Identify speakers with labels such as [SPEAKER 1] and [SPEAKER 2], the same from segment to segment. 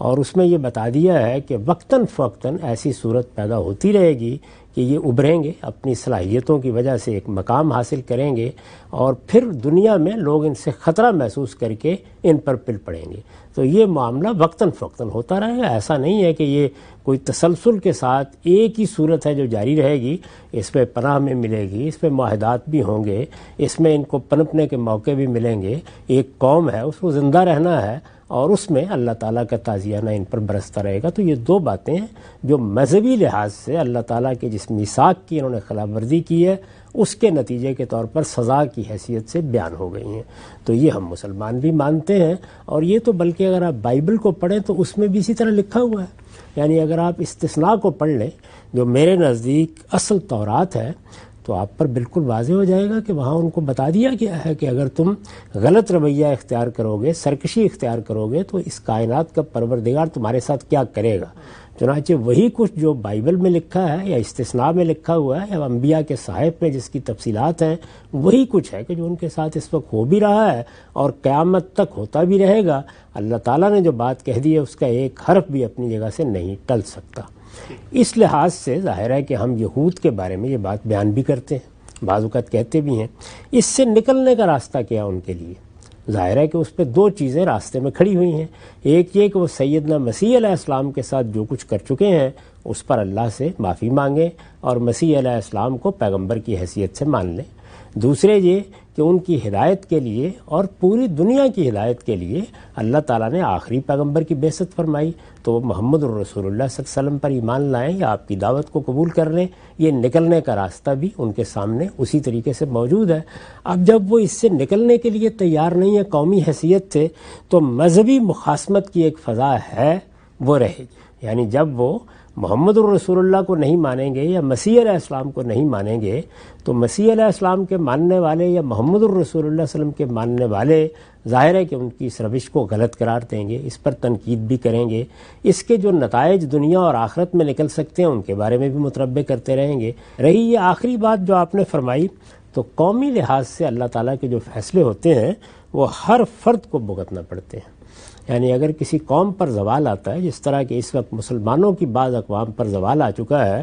[SPEAKER 1] اور اس میں یہ بتا دیا ہے کہ وقتاً فوقتاً ایسی صورت پیدا ہوتی رہے گی کہ یہ ابھریں گے، اپنی صلاحیتوں کی وجہ سے ایک مقام حاصل کریں گے، اور پھر دنیا میں لوگ ان سے خطرہ محسوس کر کے ان پر پل پڑیں گے۔ تو یہ معاملہ وقتاً فوقتاً ہوتا رہے گا، ایسا نہیں ہے کہ یہ کوئی تسلسل کے ساتھ ایک ہی صورت ہے جو جاری رہے گی۔ اس میں پناہ میں ملے گی، اس میں معاہدات بھی ہوں گے، اس میں ان کو پنپنے کے موقع بھی ملیں گے۔ ایک قوم ہے، اس کو زندہ رہنا ہے، اور اس میں اللہ تعالیٰ کا تعزیانہ ان پر برستا رہے گا۔ تو یہ دو باتیں ہیں جو مذہبی لحاظ سے اللہ تعالیٰ کے جس میثاق کی انہوں نے خلاف ورزی کی ہے، اس کے نتیجے کے طور پر سزا کی حیثیت سے بیان ہو گئی ہیں۔ تو یہ ہم مسلمان بھی مانتے ہیں، اور یہ تو بلکہ اگر آپ بائبل کو پڑھیں تو اس میں بھی اسی طرح لکھا ہوا ہے۔ یعنی اگر آپ استثناء کو پڑھ لیں جو میرے نزدیک اصل تورات ہے، تو آپ پر بالکل واضح ہو جائے گا کہ وہاں ان کو بتا دیا گیا ہے کہ اگر تم غلط رویہ اختیار کرو گے، سرکشی اختیار کرو گے، تو اس کائنات کا پروردگار تمہارے ساتھ کیا کرے گا۔ چنانچہ وہی کچھ جو بائبل میں لکھا ہے یا استثناء میں لکھا ہوا ہے یا انبیاء کے صحائف میں جس کی تفصیلات ہیں، وہی کچھ ہے کہ جو ان کے ساتھ اس وقت ہو بھی رہا ہے اور قیامت تک ہوتا بھی رہے گا۔ اللہ تعالیٰ نے جو بات کہہ دی ہے اس کا ایک حرف بھی اپنی جگہ سے نہیں ٹل سکتا۔ اس لحاظ سے ظاہر ہے کہ ہم یہود کے بارے میں یہ بات بیان بھی کرتے ہیں، بعض اوقات کہتے بھی ہیں۔ اس سے نکلنے کا راستہ کیا ان کے لیے؟ ظاہر ہے کہ اس پہ دو چیزیں راستے میں کھڑی ہوئی ہیں۔ ایک یہ کہ وہ سیدنا مسیح علیہ السلام کے ساتھ جو کچھ کر چکے ہیں اس پر اللہ سے معافی مانگیں اور مسیح علیہ السلام کو پیغمبر کی حیثیت سے مان لیں۔ دوسرے یہ کہ ان کی ہدایت کے لیے اور پوری دنیا کی ہدایت کے لیے اللہ تعالیٰ نے آخری پیغمبر کی بعثت فرمائی، تو وہ محمد الرسول اللہ صلی اللہ علیہ وسلم پر ایمان لائیں یا آپ کی دعوت کو قبول کر لیں۔ یہ نکلنے کا راستہ بھی ان کے سامنے اسی طریقے سے موجود ہے۔ اب جب وہ اس سے نکلنے کے لیے تیار نہیں ہے قومی حیثیت سے، تو مذہبی مخاصمت کی ایک فضا ہے، وہ رہے گی۔ یعنی جب وہ محمد الرسول اللہ کو نہیں مانیں گے یا مسیح علیہ السلام کو نہیں مانیں گے، تو مسیح علیہ السلام کے ماننے والے یا محمد الرسول اللہ صلی اللہ علیہ وسلم کے ماننے والے ظاہر ہے کہ ان کی اس روش کو غلط قرار دیں گے، اس پر تنقید بھی کریں گے، اس کے جو نتائج دنیا اور آخرت میں نکل سکتے ہیں ان کے بارے میں بھی متربع کرتے رہیں گے۔ رہی یہ آخری بات جو آپ نے فرمائی، تو قومی لحاظ سے اللہ تعالیٰ کے جو فیصلے ہوتے ہیں وہ ہر فرد کو بھگتنا پڑتے ہیں۔ یعنی اگر کسی قوم پر زوال آتا ہے، جس طرح کہ اس وقت مسلمانوں کی بعض اقوام پر زوال آ چکا ہے،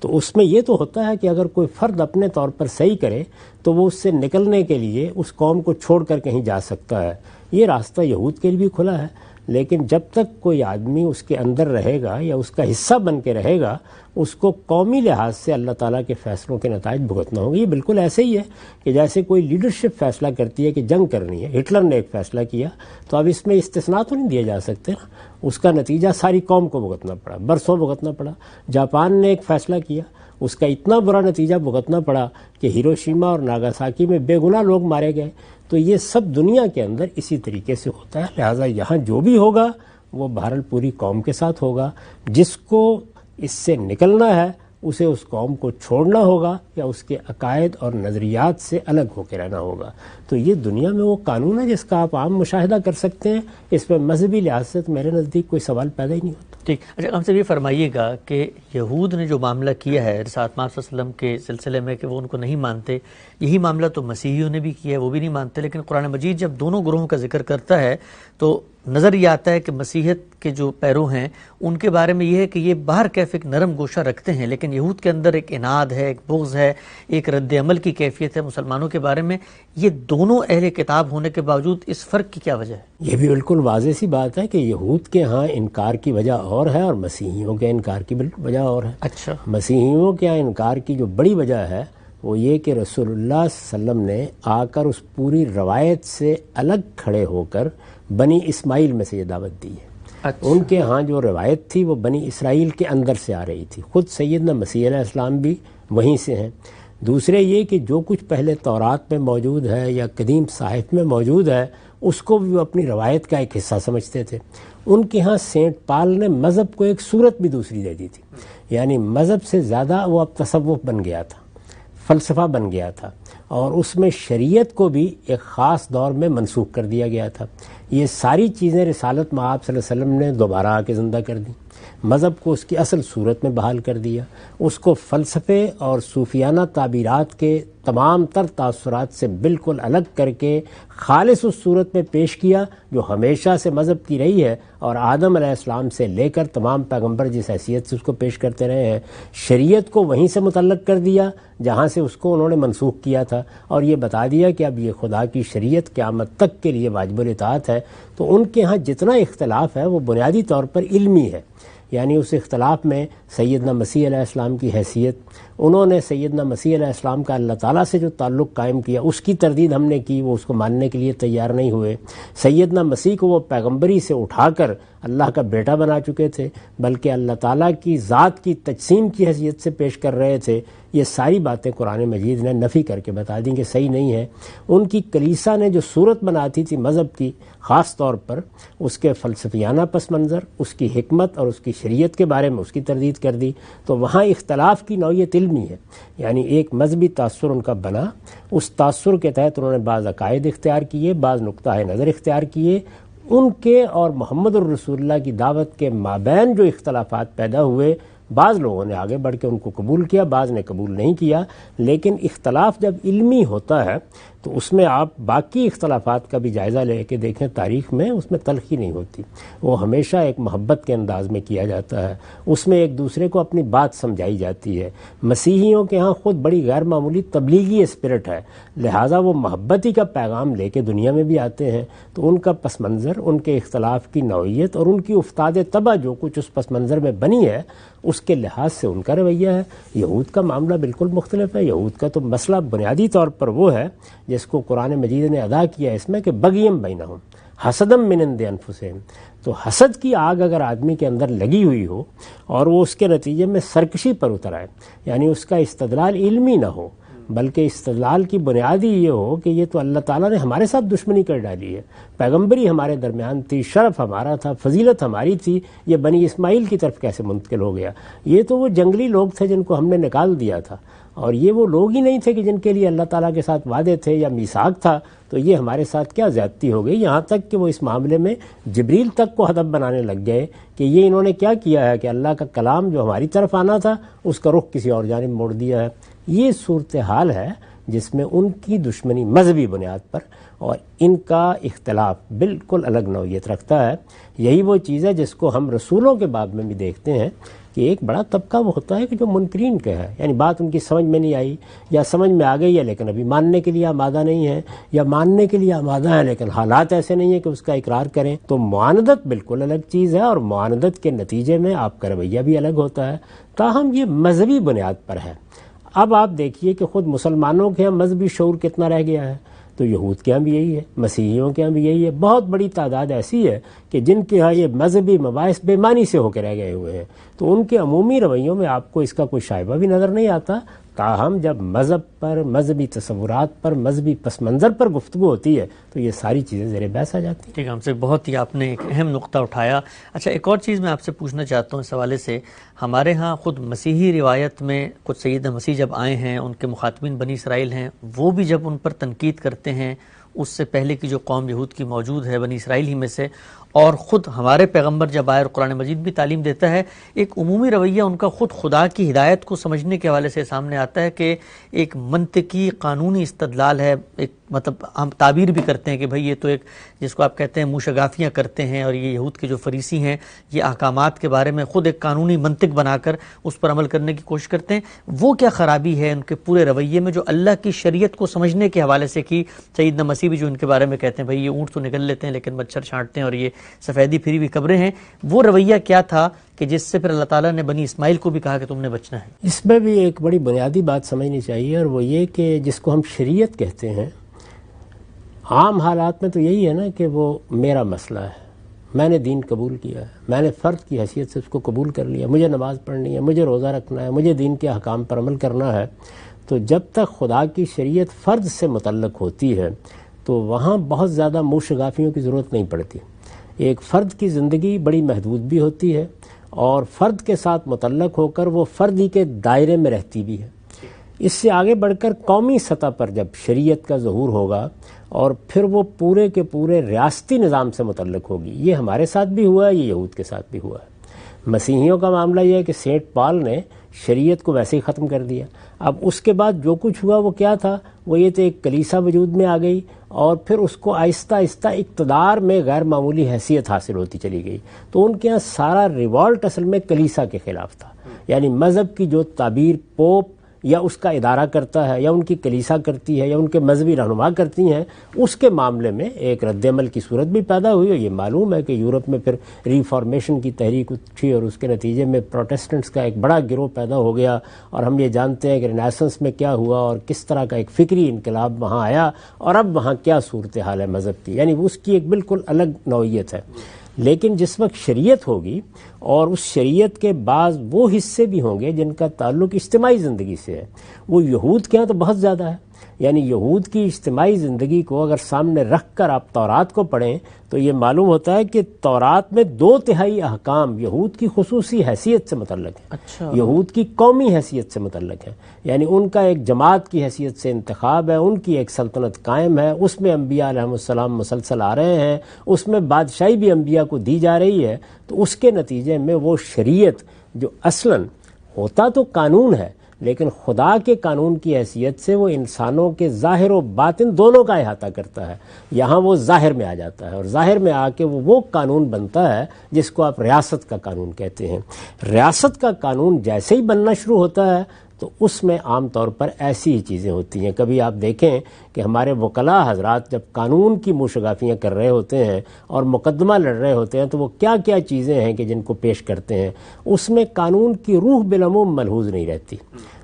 [SPEAKER 1] تو اس میں یہ تو ہوتا ہے کہ اگر کوئی فرد اپنے طور پر صحیح کرے تو وہ اس سے نکلنے کے لیے اس قوم کو چھوڑ کر کہیں جا سکتا ہے۔ یہ راستہ یہود کے لیے بھی کھلا ہے، لیکن جب تک کوئی آدمی اس کے اندر رہے گا یا اس کا حصہ بن کے رہے گا، اس کو قومی لحاظ سے اللہ تعالیٰ کے فیصلوں کے نتائج بھگتنا ہوگا۔ یہ بالکل ایسے ہی ہے کہ جیسے کوئی لیڈرشپ فیصلہ کرتی ہے کہ جنگ کرنی ہے، ہٹلر نے ایک فیصلہ کیا، تو اب اس میں استثناء تو نہیں دیے جا سکتے نا، اس کا نتیجہ ساری قوم کو بھگتنا پڑا، برسوں بھگتنا پڑا۔ جاپان نے ایک فیصلہ کیا، اس کا اتنا برا نتیجہ بھگتنا پڑا کہ ہیروشیما اور ناگاساکی میں بے گناہ لوگ مارے گئے۔ تو یہ سب دنیا کے اندر اسی طریقے سے ہوتا ہے، لہٰذا یہاں جو بھی ہوگا وہ بہرحال پوری قوم کے ساتھ ہوگا۔ جس کو اس سے نکلنا ہے اسے اس قوم کو چھوڑنا ہوگا یا اس کے عقائد اور نظریات سے الگ ہو کے رہنا ہوگا۔ تو یہ دنیا میں وہ قانون ہے جس کا آپ عام مشاہدہ کر سکتے ہیں، اس میں مذہبی لحاظ سے میرے نزدیک کوئی سوال پیدا ہی نہیں ہوتا۔
[SPEAKER 2] ٹھیک، اچھا ہم سے یہ فرمائیے گا کہ یہود نے جو معاملہ کیا ہے رسالت مآب صلی اللہ علیہ وسلم کے سلسلے میں کہ وہ ان کو نہیں مانتے، یہی معاملہ تو مسیحیوں نے بھی کیا ہے، وہ بھی نہیں مانتے، لیکن قرآن مجید جب دونوں گروہوں کا ذکر کرتا ہے تو نظر یہ آتا ہے کہ مسیحیت کے جو پیرو ہیں ان کے بارے میں یہ ہے کہ یہ باہر کیف ایک نرم گوشہ رکھتے ہیں، لیکن یہود کے اندر ایک اناد ہے، ایک بغض ہے، ایک رد عمل کی کیفیت ہے مسلمانوں کے بارے میں۔ یہ دونوں اہل کتاب ہونے کے باوجود اس فرق کی کیا وجہ ہے؟
[SPEAKER 1] یہ بھی بالکل واضح سی بات ہے کہ یہود کے ہاں انکار کی وجہ اور ہے اور مسیحیوں کے انکار کی وجہ اور ہے۔
[SPEAKER 2] اچھا،
[SPEAKER 1] مسیحیوں کے ہاں انکار کی جو بڑی وجہ ہے وہ یہ کہ رسول اللہ صلی اللہ علیہ وسلم نے آ کر اس پوری روایت سے الگ کھڑے ہو کر بنی اسماعیل میں سے یہ دعوت دی ہے۔
[SPEAKER 2] اچھا،
[SPEAKER 1] ان کے ہاں جو روایت تھی وہ بنی اسرائیل کے اندر سے آ رہی تھی، خود سیدنا مسیح علیہ السلام بھی وہیں سے ہیں۔ دوسرے یہ کہ جو کچھ پہلے تورات میں موجود ہے یا قدیم صحائف میں موجود ہے اس کو بھی وہ اپنی روایت کا ایک حصہ سمجھتے تھے۔ ان کے ہاں سینٹ پال نے مذہب کو ایک صورت بھی دوسری دے دی تھی، یعنی مذہب سے زیادہ وہ اب تصوف بن گیا تھا، فلسفہ بن گیا تھا، اور اس میں شریعت کو بھی ایک خاص دور میں منسوخ کر دیا گیا تھا۔ یہ ساری چیزیں رسالت مآب صلی اللہ علیہ وسلم نے دوبارہ آ کے زندہ کر دیں۔ مذہب کو اس کی اصل صورت میں بحال کر دیا، اس کو فلسفے اور صوفیانہ تعبیرات کے تمام تر تاثرات سے بالکل الگ کر کے خالص اس صورت میں پیش کیا جو ہمیشہ سے مذہب کی رہی ہے، اور آدم علیہ السلام سے لے کر تمام پیغمبر جس حیثیت سے اس کو پیش کرتے رہے ہیں، شریعت کو وہیں سے متعلق کر دیا جہاں سے اس کو انہوں نے منسوخ کیا تھا، اور یہ بتا دیا کہ اب یہ خدا کی شریعت قیامت تک کے لیے واجب الاطاعت ہے۔ تو ان کے ہاں جتنا اختلاف ہے وہ بنیادی طور پر علمی ہے، یعنی اس اختلاف میں سیدنا مسیح علیہ السلام کی حیثیت، انہوں نے سیدنا مسیح علیہ السلام کا اللہ تعالیٰ سے جو تعلق قائم کیا اس کی تردید ہم نے کی، وہ اس کو ماننے کے لیے تیار نہیں ہوئے۔ سیدنا مسیح کو وہ پیغمبری سے اٹھا کر اللہ کا بیٹا بنا چکے تھے، بلکہ اللہ تعالیٰ کی ذات کی تجسیم کی حیثیت سے پیش کر رہے تھے۔ یہ ساری باتیں قرآن مجید نے نفی کر کے بتا دیں کہ صحیح نہیں ہے۔ ان کی کلیسا نے جو صورت بناتی تھی مذہب کی، خاص طور پر اس کے فلسفیانہ پس منظر، اس کی حکمت اور اس کی شریعت کے بارے میں اس کی تردید کر دی، تو وہاں اختلاف کی نوعیت علمی ہے، یعنی ایک مذہبی تاثر ان کا بنا، اس تاثر کے تحت انہوں نے بعض عقائد اختیار کیے، بعض نقطۂ نظر اختیار کیے، ان کے اور محمد الرسول اللہ کی دعوت کے مابین جو اختلافات پیدا ہوئے، بعض لوگوں نے آگے بڑھ کے ان کو قبول کیا، بعض نے قبول نہیں کیا۔ لیکن اختلاف جب علمی ہوتا ہے تو اس میں آپ باقی اختلافات کا بھی جائزہ لے کے دیکھیں، تاریخ میں اس میں تلخی نہیں ہوتی، وہ ہمیشہ ایک محبت کے انداز میں کیا جاتا ہے، اس میں ایک دوسرے کو اپنی بات سمجھائی جاتی ہے۔ مسیحیوں کے ہاں خود بڑی غیر معمولی تبلیغی اسپرٹ ہے، لہٰذا وہ محبتی کا پیغام لے کے دنیا میں بھی آتے ہیں، تو ان کا پس منظر، ان کے اختلاف کی نوعیت اور ان کی افتاد طبع جو کچھ اس پس منظر میں بنی ہے اس کے لحاظ سے ان کا رویہ ہے۔ یہود کا معاملہ بالکل مختلف ہے۔ یہود کا تو مسئلہ بنیادی طور پر وہ ہے جس کو قرآن مجید نے ادا کیا اس میں کہ بغیم بینہم حسدم من عند انفسہم، تو حسد کی آگ اگر آدمی کے اندر لگی ہوئی ہو اور وہ اس کے نتیجے میں سرکشی پر اتر آئے، یعنی اس کا استدلال علمی نہ ہو بلکہ استدلال کی بنیادی یہ ہو کہ یہ تو اللہ تعالیٰ نے ہمارے ساتھ دشمنی کر ڈالی ہے، پیغمبری ہمارے درمیان تھی، شرف ہمارا تھا، فضیلت ہماری تھی، یہ بنی اسماعیل کی طرف کیسے منتقل ہو گیا؟ یہ تو وہ جنگلی لوگ تھے جن کو ہم نے نکال دیا تھا، اور یہ وہ لوگ ہی نہیں تھے کہ جن کے لیے اللہ تعالیٰ کے ساتھ وعدے تھے یا میثاق تھا، تو یہ ہمارے ساتھ کیا زیادتی ہو گئی؟ یہاں تک کہ وہ اس معاملے میں جبریل تک کو ہدف بنانے لگ گئے کہ یہ انہوں نے کیا کیا ہے کہ اللہ کا کلام جو ہماری طرف آنا تھا اس کا رخ کسی اور جانب موڑ دیا ہے۔ یہ صورتحال ہے جس میں ان کی دشمنی مذہبی بنیاد پر اور ان کا اختلاف بالکل الگ نوعیت رکھتا ہے۔ یہی وہ چیز ہے جس کو ہم رسولوں کے باب میں بھی دیکھتے ہیں کہ ایک بڑا طبقہ وہ ہوتا ہے کہ جو منکرین کا ہے، یعنی بات ان کی سمجھ میں نہیں آئی یا سمجھ میں آ گئی ہے لیکن ابھی ماننے کے لیے آمادہ نہیں ہے، یا ماننے کے لیے آمادہ ہے لیکن حالات ایسے نہیں ہیں کہ اس کا اقرار کریں۔ تو معاندت بالکل الگ چیز ہے، اور معاندت کے نتیجے میں آپ کا رویہ بھی الگ ہوتا ہے، تاہم یہ مذہبی بنیاد پر ہے۔ اب آپ دیکھیے کہ خود مسلمانوں کے ہاں مذہبی شعور کتنا رہ گیا ہے، تو یہود کے ہاں بھی یہی ہے، مسیحیوں کے ہاں بھی یہی ہے۔ بہت بڑی تعداد ایسی ہے کہ جن کے ہاں یہ مذہبی مباحث بے معنی سے ہو کے رہ گئے ہوئے ہیں، تو ان کے عمومی رویوں میں آپ کو اس کا کوئی شائبہ بھی نظر نہیں آتا۔ تاہم جب مذہب پر، مذہبی تصورات پر، مذہبی پس منظر پر گفتگو ہوتی ہے تو یہ ساری چیزیں زیر بحث آ جاتی ہیں۔
[SPEAKER 2] ٹھیک ہے، ہم سے بہت ہی آپ نے ایک اہم نقطہ اٹھایا۔ اچھا، ایک اور چیز میں آپ سے پوچھنا چاہتا ہوں اس حوالے سے، ہمارے ہاں خود مسیحی روایت میں کچھ سیدنا مسیح جب آئے ہیں، ان کے مخاطبین بنی اسرائیل ہیں، وہ بھی جب ان پر تنقید کرتے ہیں اس سے پہلے کی جو قوم یہود کی موجود ہے بنی اسرائیل ہی میں سے، اور خود ہمارے پیغمبر جب آئے اور قرآن مجید بھی تعلیم دیتا ہے، ایک عمومی رویہ ان کا خود خدا کی ہدایت کو سمجھنے کے حوالے سے سامنے آتا ہے کہ ایک منطقی قانونی استدلال ہے، ایک مطلب ہم تعبیر بھی کرتے ہیں کہ بھئی یہ تو ایک جس کو آپ کہتے ہیں موشگافیاں کرتے ہیں، اور یہ یہود کے جو فریسی ہیں یہ احکامات کے بارے میں خود ایک قانونی منطق بنا کر اس پر عمل کرنے کی کوشش کرتے ہیں۔ وہ کیا خرابی ہے ان کے پورے رویے میں جو اللہ کی شریعت کو سمجھنے کے حوالے سے کی؟ سیدنا مسیح بھی جو ان کے بارے میں کہتے ہیں بھئی یہ اونٹ تو نگل لیتے ہیں لیکن مچھر چھانٹتے ہیں اور یہ سفیدی پھری ہوئی قبریں ہیں، وہ رویہ کیا تھا کہ جس سے پھر اللہ تعالیٰ نے بنی اسماعیل کو بھی کہا کہ تم نے بچنا ہے؟
[SPEAKER 1] اس میں بھی ایک بڑی بنیادی بات سمجھنی چاہیے، اور وہ یہ کہ جس کو ہم شریعت کہتے ہیں، عام حالات میں تو یہی ہے نا کہ وہ میرا مسئلہ ہے، میں نے دین قبول کیا ہے، میں نے فرد کی حیثیت سے اس کو قبول کر لیا، مجھے نماز پڑھنی ہے، مجھے روزہ رکھنا ہے، مجھے دین کے احکام پر عمل کرنا ہے۔ تو جب تک خدا کی شریعت فرد سے متعلق ہوتی ہے تو وہاں بہت زیادہ موشگافیوں کی ضرورت نہیں پڑتی۔ ایک فرد کی زندگی بڑی محدود بھی ہوتی ہے، اور فرد کے ساتھ متعلق ہو کر وہ فرد ہی کے دائرے میں رہتی بھی ہے۔ اس سے آگے بڑھ کر قومی سطح پر جب شریعت کا ظہور ہوگا اور پھر وہ پورے کے پورے ریاستی نظام سے متعلق ہوگی، یہ ہمارے ساتھ بھی ہوا ہے، یہ یہود کے ساتھ بھی ہوا ہے۔ مسیحیوں کا معاملہ یہ ہے کہ سینٹ پال نے شریعت کو ویسے ہی ختم کر دیا. اب اس کے بعد جو کچھ ہوا وہ کیا تھا؟ وہ یہ تو ایک کلیسا وجود میں آ گئی اور پھر اس کو آہستہ آہستہ اقتدار میں غیر معمولی حیثیت حاصل ہوتی چلی گئی. تو ان کے ہاں سارا ریوالٹ اصل میں کلیسا کے خلاف تھا. یعنی مذہب کی جو تعبیر پوپ یا اس کا ادارہ کرتا ہے یا ان کی کلیسا کرتی ہے یا ان کے مذہبی رہنما کرتی ہیں، اس کے معاملے میں ایک رد عمل کی صورت بھی پیدا ہوئی. اور یہ معلوم ہے کہ یورپ میں پھر ریفارمیشن کی تحریک اٹھی اور اس کے نتیجے میں پروٹیسٹنٹس کا ایک بڑا گروہ پیدا ہو گیا. اور ہم یہ جانتے ہیں کہ رینیسنس میں کیا ہوا اور کس طرح کا ایک فکری انقلاب وہاں آیا اور اب وہاں کیا صورتحال ہے مذہب کی. یعنی اس کی ایک بالکل الگ نوعیت ہے. لیکن جس وقت شریعت ہوگی اور اس شریعت کے بعض وہ حصے بھی ہوں گے جن کا تعلق اجتماعی زندگی سے ہے، وہ یہود کے ہاں تو بہت زیادہ ہے. یعنی یہود کی اجتماعی زندگی کو اگر سامنے رکھ کر آپ تورات کو پڑھیں تو یہ معلوم ہوتا ہے کہ تورات میں 2/3 احکام یہود کی خصوصی حیثیت سے متعلق ہیں.
[SPEAKER 2] اچھا.
[SPEAKER 1] یہود کی قومی حیثیت سے متعلق ہے. یعنی ان کا ایک جماعت کی حیثیت سے انتخاب ہے، ان کی ایک سلطنت قائم ہے، اس میں انبیاء علیہ السلام مسلسل آ رہے ہیں، اس میں بادشاہی بھی انبیاء کو دی جا رہی ہے. تو اس کے نتیجے میں وہ شریعت جو اصلاً ہوتا تو قانون ہے لیکن خدا کے قانون کی حیثیت سے وہ انسانوں کے ظاہر و باطن دونوں کا احاطہ کرتا ہے. یہاں وہ ظاہر میں آ جاتا ہے اور ظاہر میں آ کے وہ قانون بنتا ہے جس کو آپ ریاست کا قانون کہتے ہیں. ریاست کا قانون جیسے ہی بننا شروع ہوتا ہے تو اس میں عام طور پر ایسی ہی چیزیں ہوتی ہیں. کبھی آپ دیکھیں کہ ہمارے وکلاء حضرات جب قانون کی منشگافیاں کر رہے ہوتے ہیں اور مقدمہ لڑ رہے ہوتے ہیں تو وہ کیا کیا چیزیں ہیں کہ جن کو پیش کرتے ہیں، اس میں قانون کی روح بالعموم ملحوظ نہیں رہتی.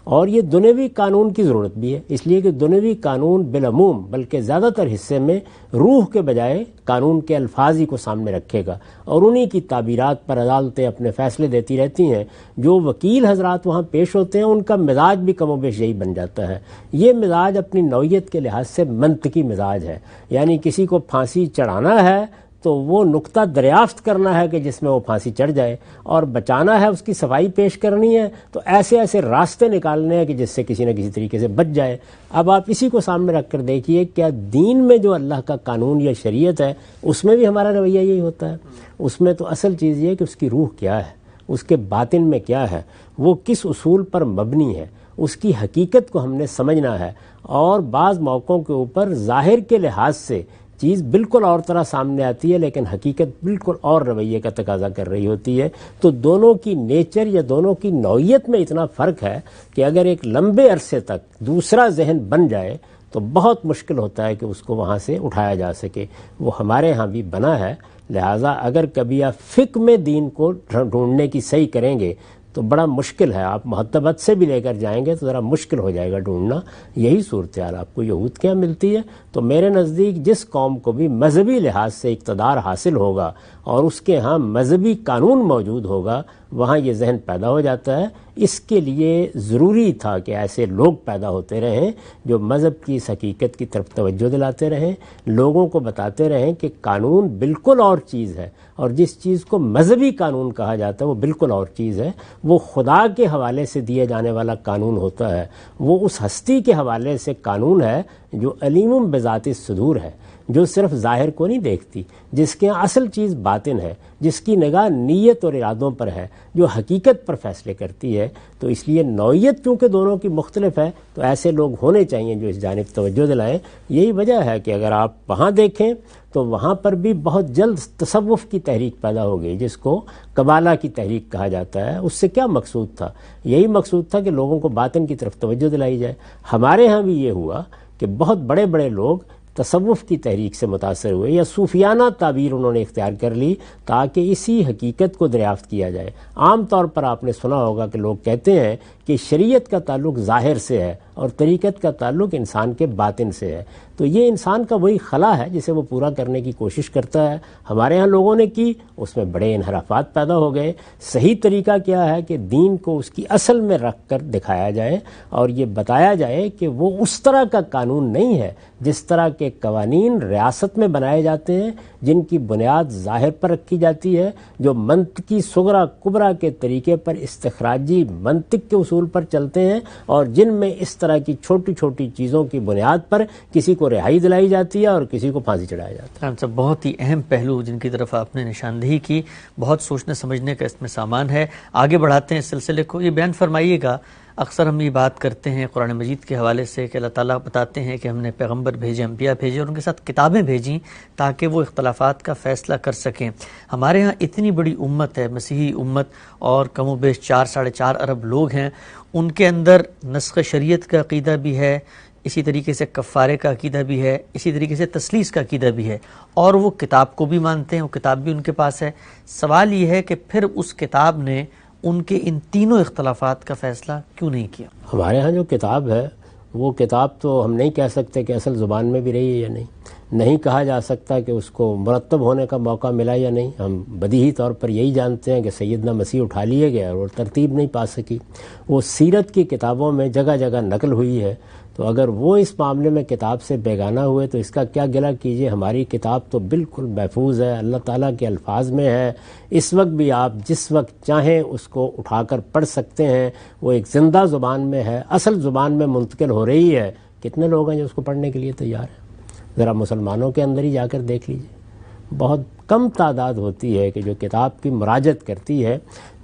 [SPEAKER 1] اور یہ دنیوی قانون کی ضرورت بھی ہے، اس لیے کہ دنیوی قانون بالعموم بلکہ زیادہ تر حصے میں روح کے بجائے قانون کے الفاظ ہی کو سامنے رکھے گا اور انہی کی تعبیرات پر عدالتیں اپنے فیصلے دیتی رہتی ہیں. جو وکیل حضرات وہاں پیش ہوتے ہیں ان کا مزاج بھی کم و بیش یہی بن جاتا ہے. یہ مزاج اپنی نوعیت کے لحاظ سے منطقی مزاج ہے. یعنی کسی کو پھانسی چڑھانا ہے تو وہ نقطہ دریافت کرنا ہے کہ جس میں وہ پھانسی چڑھ جائے، اور بچانا ہے، اس کی صفائی پیش کرنی ہے تو ایسے ایسے راستے نکالنے ہیں کہ جس سے کسی نہ کسی طریقے سے بچ جائے. اب آپ اسی کو سامنے رکھ کر دیکھیے کیا دین میں جو اللہ کا قانون یا شریعت ہے اس میں بھی ہمارا رویہ یہی ہوتا ہے. اس میں تو اصل چیز یہ ہے کہ اس کی روح کیا ہے، اس کے باطن میں کیا ہے، وہ کس اصول پر مبنی ہے، اس کی حقیقت کو ہم نے سمجھنا ہے. اور بعض موقعوں کے اوپر ظاہر کے لحاظ سے چیز بالکل اور طرح سامنے آتی ہے لیکن حقیقت بالکل اور رویے کا تقاضا کر رہی ہوتی ہے. تو دونوں کی نیچر یا دونوں کی نوعیت میں اتنا فرق ہے کہ اگر ایک لمبے عرصے تک دوسرا ذہن بن جائے تو بہت مشکل ہوتا ہے کہ اس کو وہاں سے اٹھایا جا سکے. وہ ہمارے ہاں بھی بنا ہے. لہٰذا اگر کبھی آپ فقہ میں دین کو ڈھونڈنے کی صحیح کریں گے تو بڑا مشکل ہے. آپ محتبت سے بھی لے کر جائیں گے تو ذرا مشکل ہو جائے گا ڈھونڈنا. یہی صورتحال آپ کو یہود کے یہاں ملتی ہے. تو میرے نزدیک جس قوم کو بھی مذہبی لحاظ سے اقتدار حاصل ہوگا اور اس کے ہاں مذہبی قانون موجود ہوگا وہاں یہ ذہن پیدا ہو جاتا ہے. اس کے لیے ضروری تھا کہ ایسے لوگ پیدا ہوتے رہیں جو مذہب کی اس حقیقت کی طرف توجہ دلاتے رہیں، لوگوں کو بتاتے رہیں کہ قانون بالکل اور چیز ہے اور جس چیز کو مذہبی قانون کہا جاتا ہے وہ بالکل اور چیز ہے. وہ خدا کے حوالے سے دیے جانے والا قانون ہوتا ہے، وہ اس ہستی کے حوالے سے قانون ہے جو علیم بذات الصدور ہے، جو صرف ظاہر کو نہیں دیکھتی، جس کے اصل چیز باطن ہے، جس کی نگاہ نیت اور ارادوں پر ہے، جو حقیقت پر فیصلے کرتی ہے. تو اس لیے نوعیت کیونکہ دونوں کی مختلف ہے تو ایسے لوگ ہونے چاہیے جو اس جانب توجہ دلائیں. یہی وجہ ہے کہ اگر آپ وہاں دیکھیں تو وہاں پر بھی بہت جلد تصوف کی تحریک پیدا ہو گئی جس کو قبالہ کی تحریک کہا جاتا ہے. اس سے کیا مقصود تھا؟ یہی مقصود تھا کہ لوگوں کو باطن کی طرف توجہ دلائی جائے. ہمارے ہاں بھی یہ ہوا کہ بہت بڑے بڑے لوگ تصوف کی تحریک سے متاثر ہوئے یا صوفیانہ تعبیر انہوں نے اختیار کر لی تاکہ اسی حقیقت کو دریافت کیا جائے. عام طور پر آپ نے سنا ہوگا کہ لوگ کہتے ہیں کہ شریعت کا تعلق ظاہر سے ہے اور طریقت کا تعلق انسان کے باطن سے ہے. تو یہ انسان کا وہی خلا ہے جسے وہ پورا کرنے کی کوشش کرتا ہے. ہمارے ہاں لوگوں نے کی، اس میں بڑے انحرافات پیدا ہو گئے. صحیح طریقہ کیا ہے کہ دین کو اس کی اصل میں رکھ کر دکھایا جائے اور یہ بتایا جائے کہ وہ اس طرح کا قانون نہیں ہے جس طرح کے قوانین ریاست میں بنائے جاتے ہیں جن کی بنیاد ظاہر پر رکھی جاتی ہے، جو منطقی صغرا کبرا کے طریقے پر استخراجی منطق کے اصول اصول پر چلتے ہیں اور جن میں اس طرح کی چھوٹی چھوٹی چیزوں کی بنیاد پر کسی کو رہائی دلائی جاتی ہے اور کسی کو پھانسی چڑھایا جاتا ہے۔
[SPEAKER 2] بہت ہی اہم پہلو جن کی طرف آپ نے نشاندہی کی، بہت سوچنے سمجھنے کا اس میں سامان ہے۔ آگے بڑھاتے ہیں اس سلسلے کو، یہ بیان فرمائیے گا، اکثر ہم یہ بات کرتے ہیں قرآن مجید کے حوالے سے کہ اللہ تعالیٰ بتاتے ہیں کہ ہم نے پیغمبر بھیجے، انبیاء بھیجے اور ان کے ساتھ کتابیں بھیجیں تاکہ وہ اختلافات کا فیصلہ کر سکیں۔ ہمارے ہاں اتنی بڑی امت ہے، مسیحی امت، اور کم و بیش 4-4.5 ارب لوگ ہیں، ان کے اندر نسخ شریعت کا عقیدہ بھی ہے، اسی طریقے سے کفارے کا عقیدہ بھی ہے، اسی طریقے سے تثلیث کا عقیدہ بھی ہے، اور وہ کتاب کو بھی مانتے ہیں، وہ کتاب بھی ان کے پاس ہے۔ سوال یہ ہے کہ پھر اس کتاب نے ان کے ان تینوں اختلافات کا فیصلہ کیوں نہیں کیا؟
[SPEAKER 1] ہمارے ہاں جو کتاب ہے وہ کتاب تو ہم نہیں کہہ سکتے کہ اصل زبان میں بھی رہی ہے یا نہیں کہا جا سکتا کہ اس کو مرتب ہونے کا موقع ملا یا نہیں۔ ہم بدیہی طور پر یہی جانتے ہیں کہ سیدنا مسیح اٹھا لیے گیا اور ترتیب نہیں پا سکی۔ وہ سیرت کی کتابوں میں جگہ جگہ نقل ہوئی ہے، تو اگر وہ اس معاملے میں کتاب سے بیگانہ ہوئے تو اس کا کیا گلہ کیجیے۔ ہماری کتاب تو بالکل محفوظ ہے، اللہ تعالیٰ کے الفاظ میں ہے، اس وقت بھی آپ جس وقت چاہیں اس کو اٹھا کر پڑھ سکتے ہیں، وہ ایک زندہ زبان میں ہے، اصل زبان میں منتقل ہو رہی ہے۔ کتنے لوگ ہیں جو اس کو پڑھنے کے لیے تیار ہیں؟ ذرا مسلمانوں کے اندر ہی جا کر دیکھ لیجیے، بہت کم تعداد ہوتی ہے کہ جو کتاب کی مراجعت کرتی ہے۔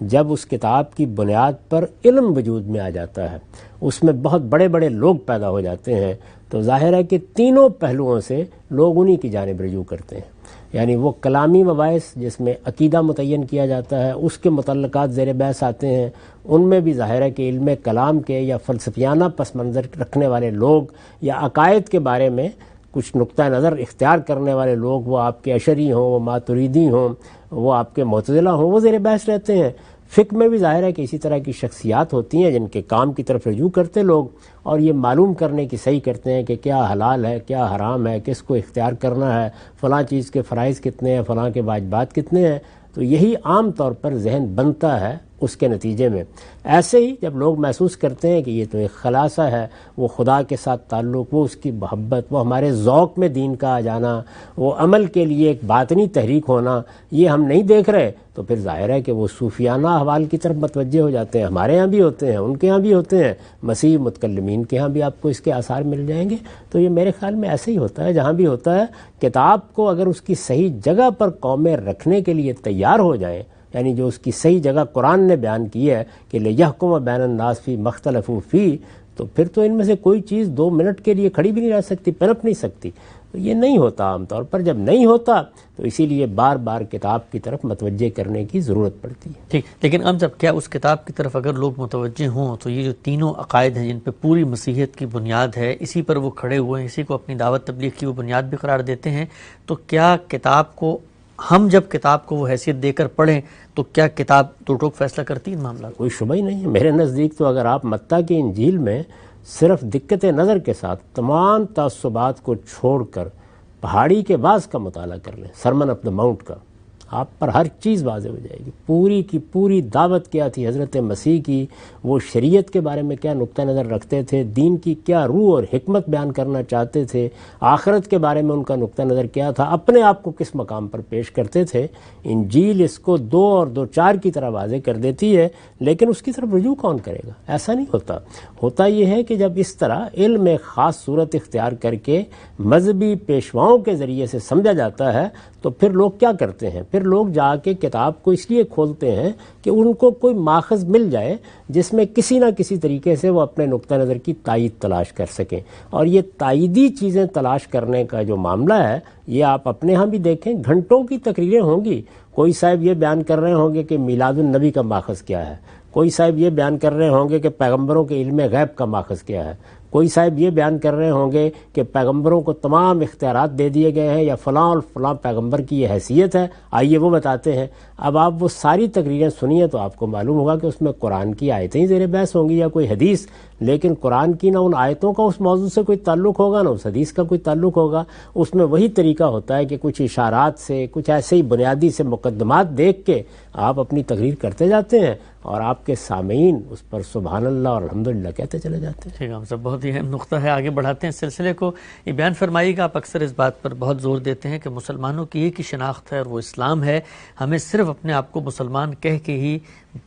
[SPEAKER 1] جب اس کتاب کی بنیاد پر علم وجود میں آ جاتا ہے، اس میں بہت بڑے بڑے لوگ پیدا ہو جاتے ہیں، تو ظاہر ہے کہ تینوں پہلوؤں سے لوگ انہی کی جانب رجوع کرتے ہیں۔ یعنی وہ کلامی مباحث جس میں عقیدہ متعین کیا جاتا ہے، اس کے متعلقات زیر بحث آتے ہیں، ان میں بھی ظاہر ہے کہ علم کلام کے یا فلسفیانہ پس منظر رکھنے والے لوگ یا عقائد کے بارے میں کچھ نقطہ نظر اختیار کرنے والے لوگ، وہ آپ کے اشعری ہوں، وہ ماتریدی ہوں، وہ آپ کے معتزلہ ہوں، وہ زیر بحث رہتے ہیں۔ فقہ میں بھی ظاہر ہے کہ اسی طرح کی شخصیات ہوتی ہیں جن کے کام کی طرف رجوع کرتے لوگ، اور یہ معلوم کرنے کی صحیح کرتے ہیں کہ کیا حلال ہے، کیا حرام ہے، کس کو اختیار کرنا ہے، فلاں چیز کے فرائض کتنے ہیں، فلاں کے واجبات کتنے ہیں۔ تو یہی عام طور پر ذہن بنتا ہے اس کے نتیجے میں۔ ایسے ہی جب لوگ محسوس کرتے ہیں کہ یہ تو ایک خلاصہ ہے، وہ خدا کے ساتھ تعلق، وہ اس کی محبت، وہ ہمارے ذوق میں دین کا آ جانا، وہ عمل کے لیے ایک باطنی تحریک ہونا، یہ ہم نہیں دیکھ رہے، تو پھر ظاہر ہے کہ وہ صوفیانہ احوال کی طرف متوجہ ہو جاتے ہیں۔ ہمارے ہاں بھی ہوتے ہیں، ان کے ہاں بھی ہوتے ہیں، مسیح متکلمین کے ہاں بھی آپ کو اس کے آثار مل جائیں گے۔ تو یہ میرے خیال میں ایسے ہی ہوتا ہے، جہاں بھی ہوتا ہے کتاب کو اگر اس کی صحیح جگہ پر قومیں رکھنے کے لیے تیار ہو جائیں، یعنی جو اس کی صحیح جگہ قرآن نے بیان کی ہے کہ لِیَحْکُمَ بَیْنَ النَّاسِ فِی مَا اخْتَلَفُوا فِیہ، تو پھر تو ان میں سے کوئی چیز 2 منٹ کے لیے کھڑی بھی نہیں رہ سکتی، پنپ نہیں سکتی۔ تو یہ نہیں ہوتا عام طور پر، جب نہیں ہوتا تو اسی لیے بار بار کتاب کی طرف متوجہ کرنے کی ضرورت پڑتی ہے۔
[SPEAKER 2] ٹھیک، لیکن اب جب کیا اس کتاب کی طرف اگر لوگ متوجہ ہوں تو یہ جو تینوں عقائد ہیں جن پہ پوری مسیحیت کی بنیاد ہے، اسی پر وہ کھڑے ہوئے ہیں، اسی کو اپنی دعوت تبلیغ کی وہ بنیاد بھی قرار دیتے ہیں، تو کیا کتاب کو ہم جب کتاب کو وہ حیثیت دے کر پڑھیں تو کیا کتاب تو ٹوک فیصلہ کرتی ہے ان معاملات؟
[SPEAKER 1] کوئی شبہ ہی نہیں ہے۔ میرے نزدیک تو اگر آپ متی کی انجیل میں صرف دقت نظر کے ساتھ تمام تعصبات کو چھوڑ کر پہاڑی کے بعض کا مطالعہ کر لیں، سرمن آف دا ماؤنٹ کا، آپ پر ہر چیز واضح ہو جائے گی۔ پوری کی پوری دعوت کیا تھی حضرت مسیح کی، وہ شریعت کے بارے میں کیا نقطہ نظر رکھتے تھے، دین کی کیا روح اور حکمت بیان کرنا چاہتے تھے، آخرت کے بارے میں ان کا نقطہ نظر کیا تھا، اپنے آپ کو کس مقام پر پیش کرتے تھے۔ انجیل اس کو 2 اور 2 4 کی طرح واضح کر دیتی ہے، لیکن اس کی طرف رجوع کون کرے گا؟ ایسا نہیں ہوتا۔ ہوتا یہ ہے کہ جب اس طرح علم ایک خاص صورت اختیار کر کے مذہبی پیشواؤں کے ذریعے سے سمجھا جاتا ہے تو پھر لوگ کیا کرتے ہیں؟ پھر لوگ جا کے کتاب کو اس لیے کھولتے ہیں کہ ان کو کوئی ماخذ مل جائے جس میں کسی نہ کسی طریقے سے وہ اپنے نقطہ نظر کی تائید تلاش کر سکیں۔ اور یہ تائیدی چیزیں تلاش کرنے کا جو معاملہ ہے، یہ آپ اپنے ہاں بھی دیکھیں، گھنٹوں کی تقریریں ہوں گی۔ کوئی صاحب یہ بیان کر رہے ہوں گے کہ میلاد النبی کا ماخذ کیا ہے، کوئی صاحب یہ بیان کر رہے ہوں گے کہ پیغمبروں کے علم غیب کا ماخذ کیا ہے، کوئی صاحب یہ بیان کر رہے ہوں گے کہ پیغمبروں کو تمام اختیارات دے دیے گئے ہیں یا فلاں اور فلاں پیغمبر کی یہ حیثیت ہے، آئیے وہ بتاتے ہیں۔ اب آپ وہ ساری تقریریں سنیے تو آپ کو معلوم ہوگا کہ اس میں قرآن کی آیتیں زیر بحث ہوں گی یا کوئی حدیث، لیکن قرآن کی نہ ان آیتوں کا اس موضوع سے کوئی تعلق ہوگا، نہ اس حدیث کا کوئی تعلق ہوگا۔ اس میں وہی طریقہ ہوتا ہے کہ کچھ اشارات سے، کچھ ایسے ہی بنیادی سے مقدمات دیکھ کے آپ اپنی تقریر کرتے جاتے ہیں، اور آپ کے سامعین اس پر سبحان اللہ اور الحمدللہ کہتے چلے جاتے ہیں۔
[SPEAKER 2] ٹھیک ہے صاحب، بہت ہی اہم نقطہ ہے، آگے بڑھاتے ہیں سلسلے کو۔ یہ بیان فرمائیے گا، آپ اکثر اس بات پر بہت زور دیتے ہیں کہ مسلمانوں کی ایک ہی شناخت ہے اور وہ اسلام ہے، ہمیں صرف اپنے آپ کو مسلمان کہہ کے ہی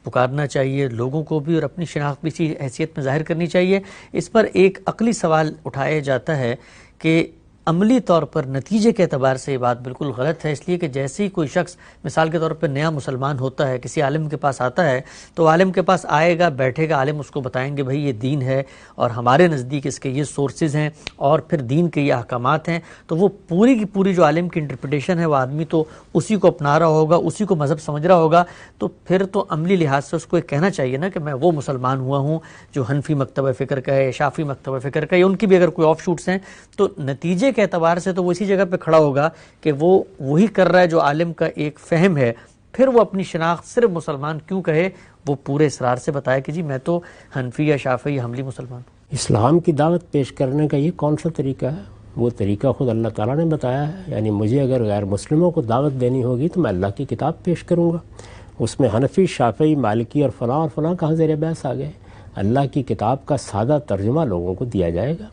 [SPEAKER 2] پکارنا چاہیے، لوگوں کو بھی اور اپنی شناخت بھی اسی حیثیت میں ظاہر کرنی چاہیے۔ اس پر ایک عقلی سوال اٹھایا جاتا ہے کہ عملی طور پر نتیجے کے اعتبار سے یہ بات بالکل غلط ہے، اس لیے کہ جیسے ہی کوئی شخص مثال کے طور پر نیا مسلمان ہوتا ہے، کسی عالم کے پاس آتا ہے تو عالم کے پاس آئے گا، بیٹھے گا، عالم اس کو بتائیں گے بھائی یہ دین ہے اور ہمارے نزدیک اس کے یہ سورسز ہیں اور پھر دین کے یہ احکامات ہیں، تو وہ پوری کی پوری جو عالم کی انٹرپریٹیشن ہے وہ آدمی تو اسی کو اپنا رہا ہوگا، اسی کو مذہب سمجھ رہا ہوگا، تو پھر تو عملی لحاظ سے اس کو یہ کہنا چاہیے نا کہ میں وہ مسلمان ہوا ہوں جو حنفی مکتبہ فکر کا ہے، شافعی مکتبہ فکر کا ہے، یا ان کی بھی اگر کوئی آف شوٹس ہیں، تو نتیجے کے اعتبار سے تو وہ اسی جگہ پہ کھڑا ہوگا کہ وہ وہی کر رہا ہے جو عالم کا ایک فہم ہے۔ پھر وہ اپنی شناخت صرف مسلمان کیوں کہے، وہ پورے اصرار سے بتایا کہ جی میں تو حنفی یا شافعی یا حنبلی مسلمان ہوں۔
[SPEAKER 1] اسلام کی دعوت پیش کرنے کا یہ کون سا طریقہ ہے؟ وہ طریقہ خود اللہ تعالیٰ نے بتایا ہے، یعنی مجھے اگر غیر مسلموں کو دعوت دینی ہوگی تو میں اللہ کی کتاب پیش کروں گا، اس میں حنفی، شافعی، مالکی اور فلاں کہاں زیر بحث آ گئے؟ اللہ کی کتاب کا سادہ ترجمہ لوگوں کو دیا جائے گا،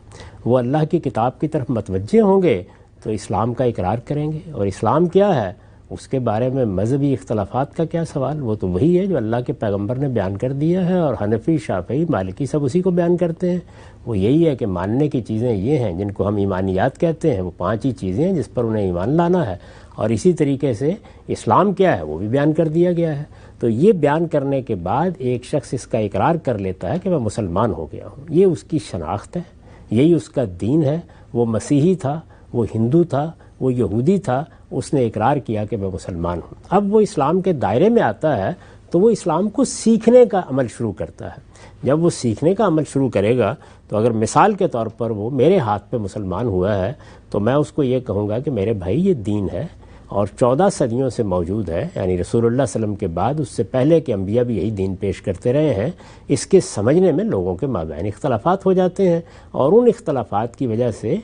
[SPEAKER 1] وہ اللہ کی کتاب کی طرف متوجہ ہوں گے تو اسلام کا اقرار کریں گے۔ اور اسلام کیا ہے اس کے بارے میں مذہبی اختلافات کا کیا سوال، وہ تو وہی ہے جو اللہ کے پیغمبر نے بیان کر دیا ہے، اور حنفی، شافعی، مالکی سب اسی کو بیان کرتے ہیں۔ وہ یہی ہے کہ ماننے کی چیزیں یہ ہیں جن کو ہم ایمانیات کہتے ہیں، وہ 5 ہی چیزیں ہیں جس پر انہیں ایمان لانا ہے، اور اسی طریقے سے اسلام کیا ہے وہ بھی بیان کر دیا گیا ہے۔ تو یہ بیان کرنے کے بعد ایک شخص اس کا اقرار کر لیتا ہے کہ میں مسلمان ہو گیا ہوں، یہ اس کی شناخت ہے، یہی اس کا دین ہے۔ وہ مسیحی تھا، وہ ہندو تھا، وہ یہودی تھا، اس نے اقرار کیا کہ میں مسلمان ہوں۔ اب وہ اسلام کے دائرے میں آتا ہے تو وہ اسلام کو سیکھنے کا عمل شروع کرتا ہے۔ جب وہ سیکھنے کا عمل شروع کرے گا تو اگر مثال کے طور پر وہ میرے ہاتھ پہ مسلمان ہوا ہے تو میں اس کو یہ کہوں گا کہ میرے بھائی یہ دین ہے اور 14 صدیوں سے موجود ہے، یعنی رسول اللہ صلی اللہ علیہ وسلم کے بعد اس سے پہلے کے انبیاء بھی یہی دین پیش کرتے رہے ہیں۔ اس کے سمجھنے میں لوگوں کے مابین اختلافات ہو جاتے ہیں، اور ان اختلافات کی وجہ سے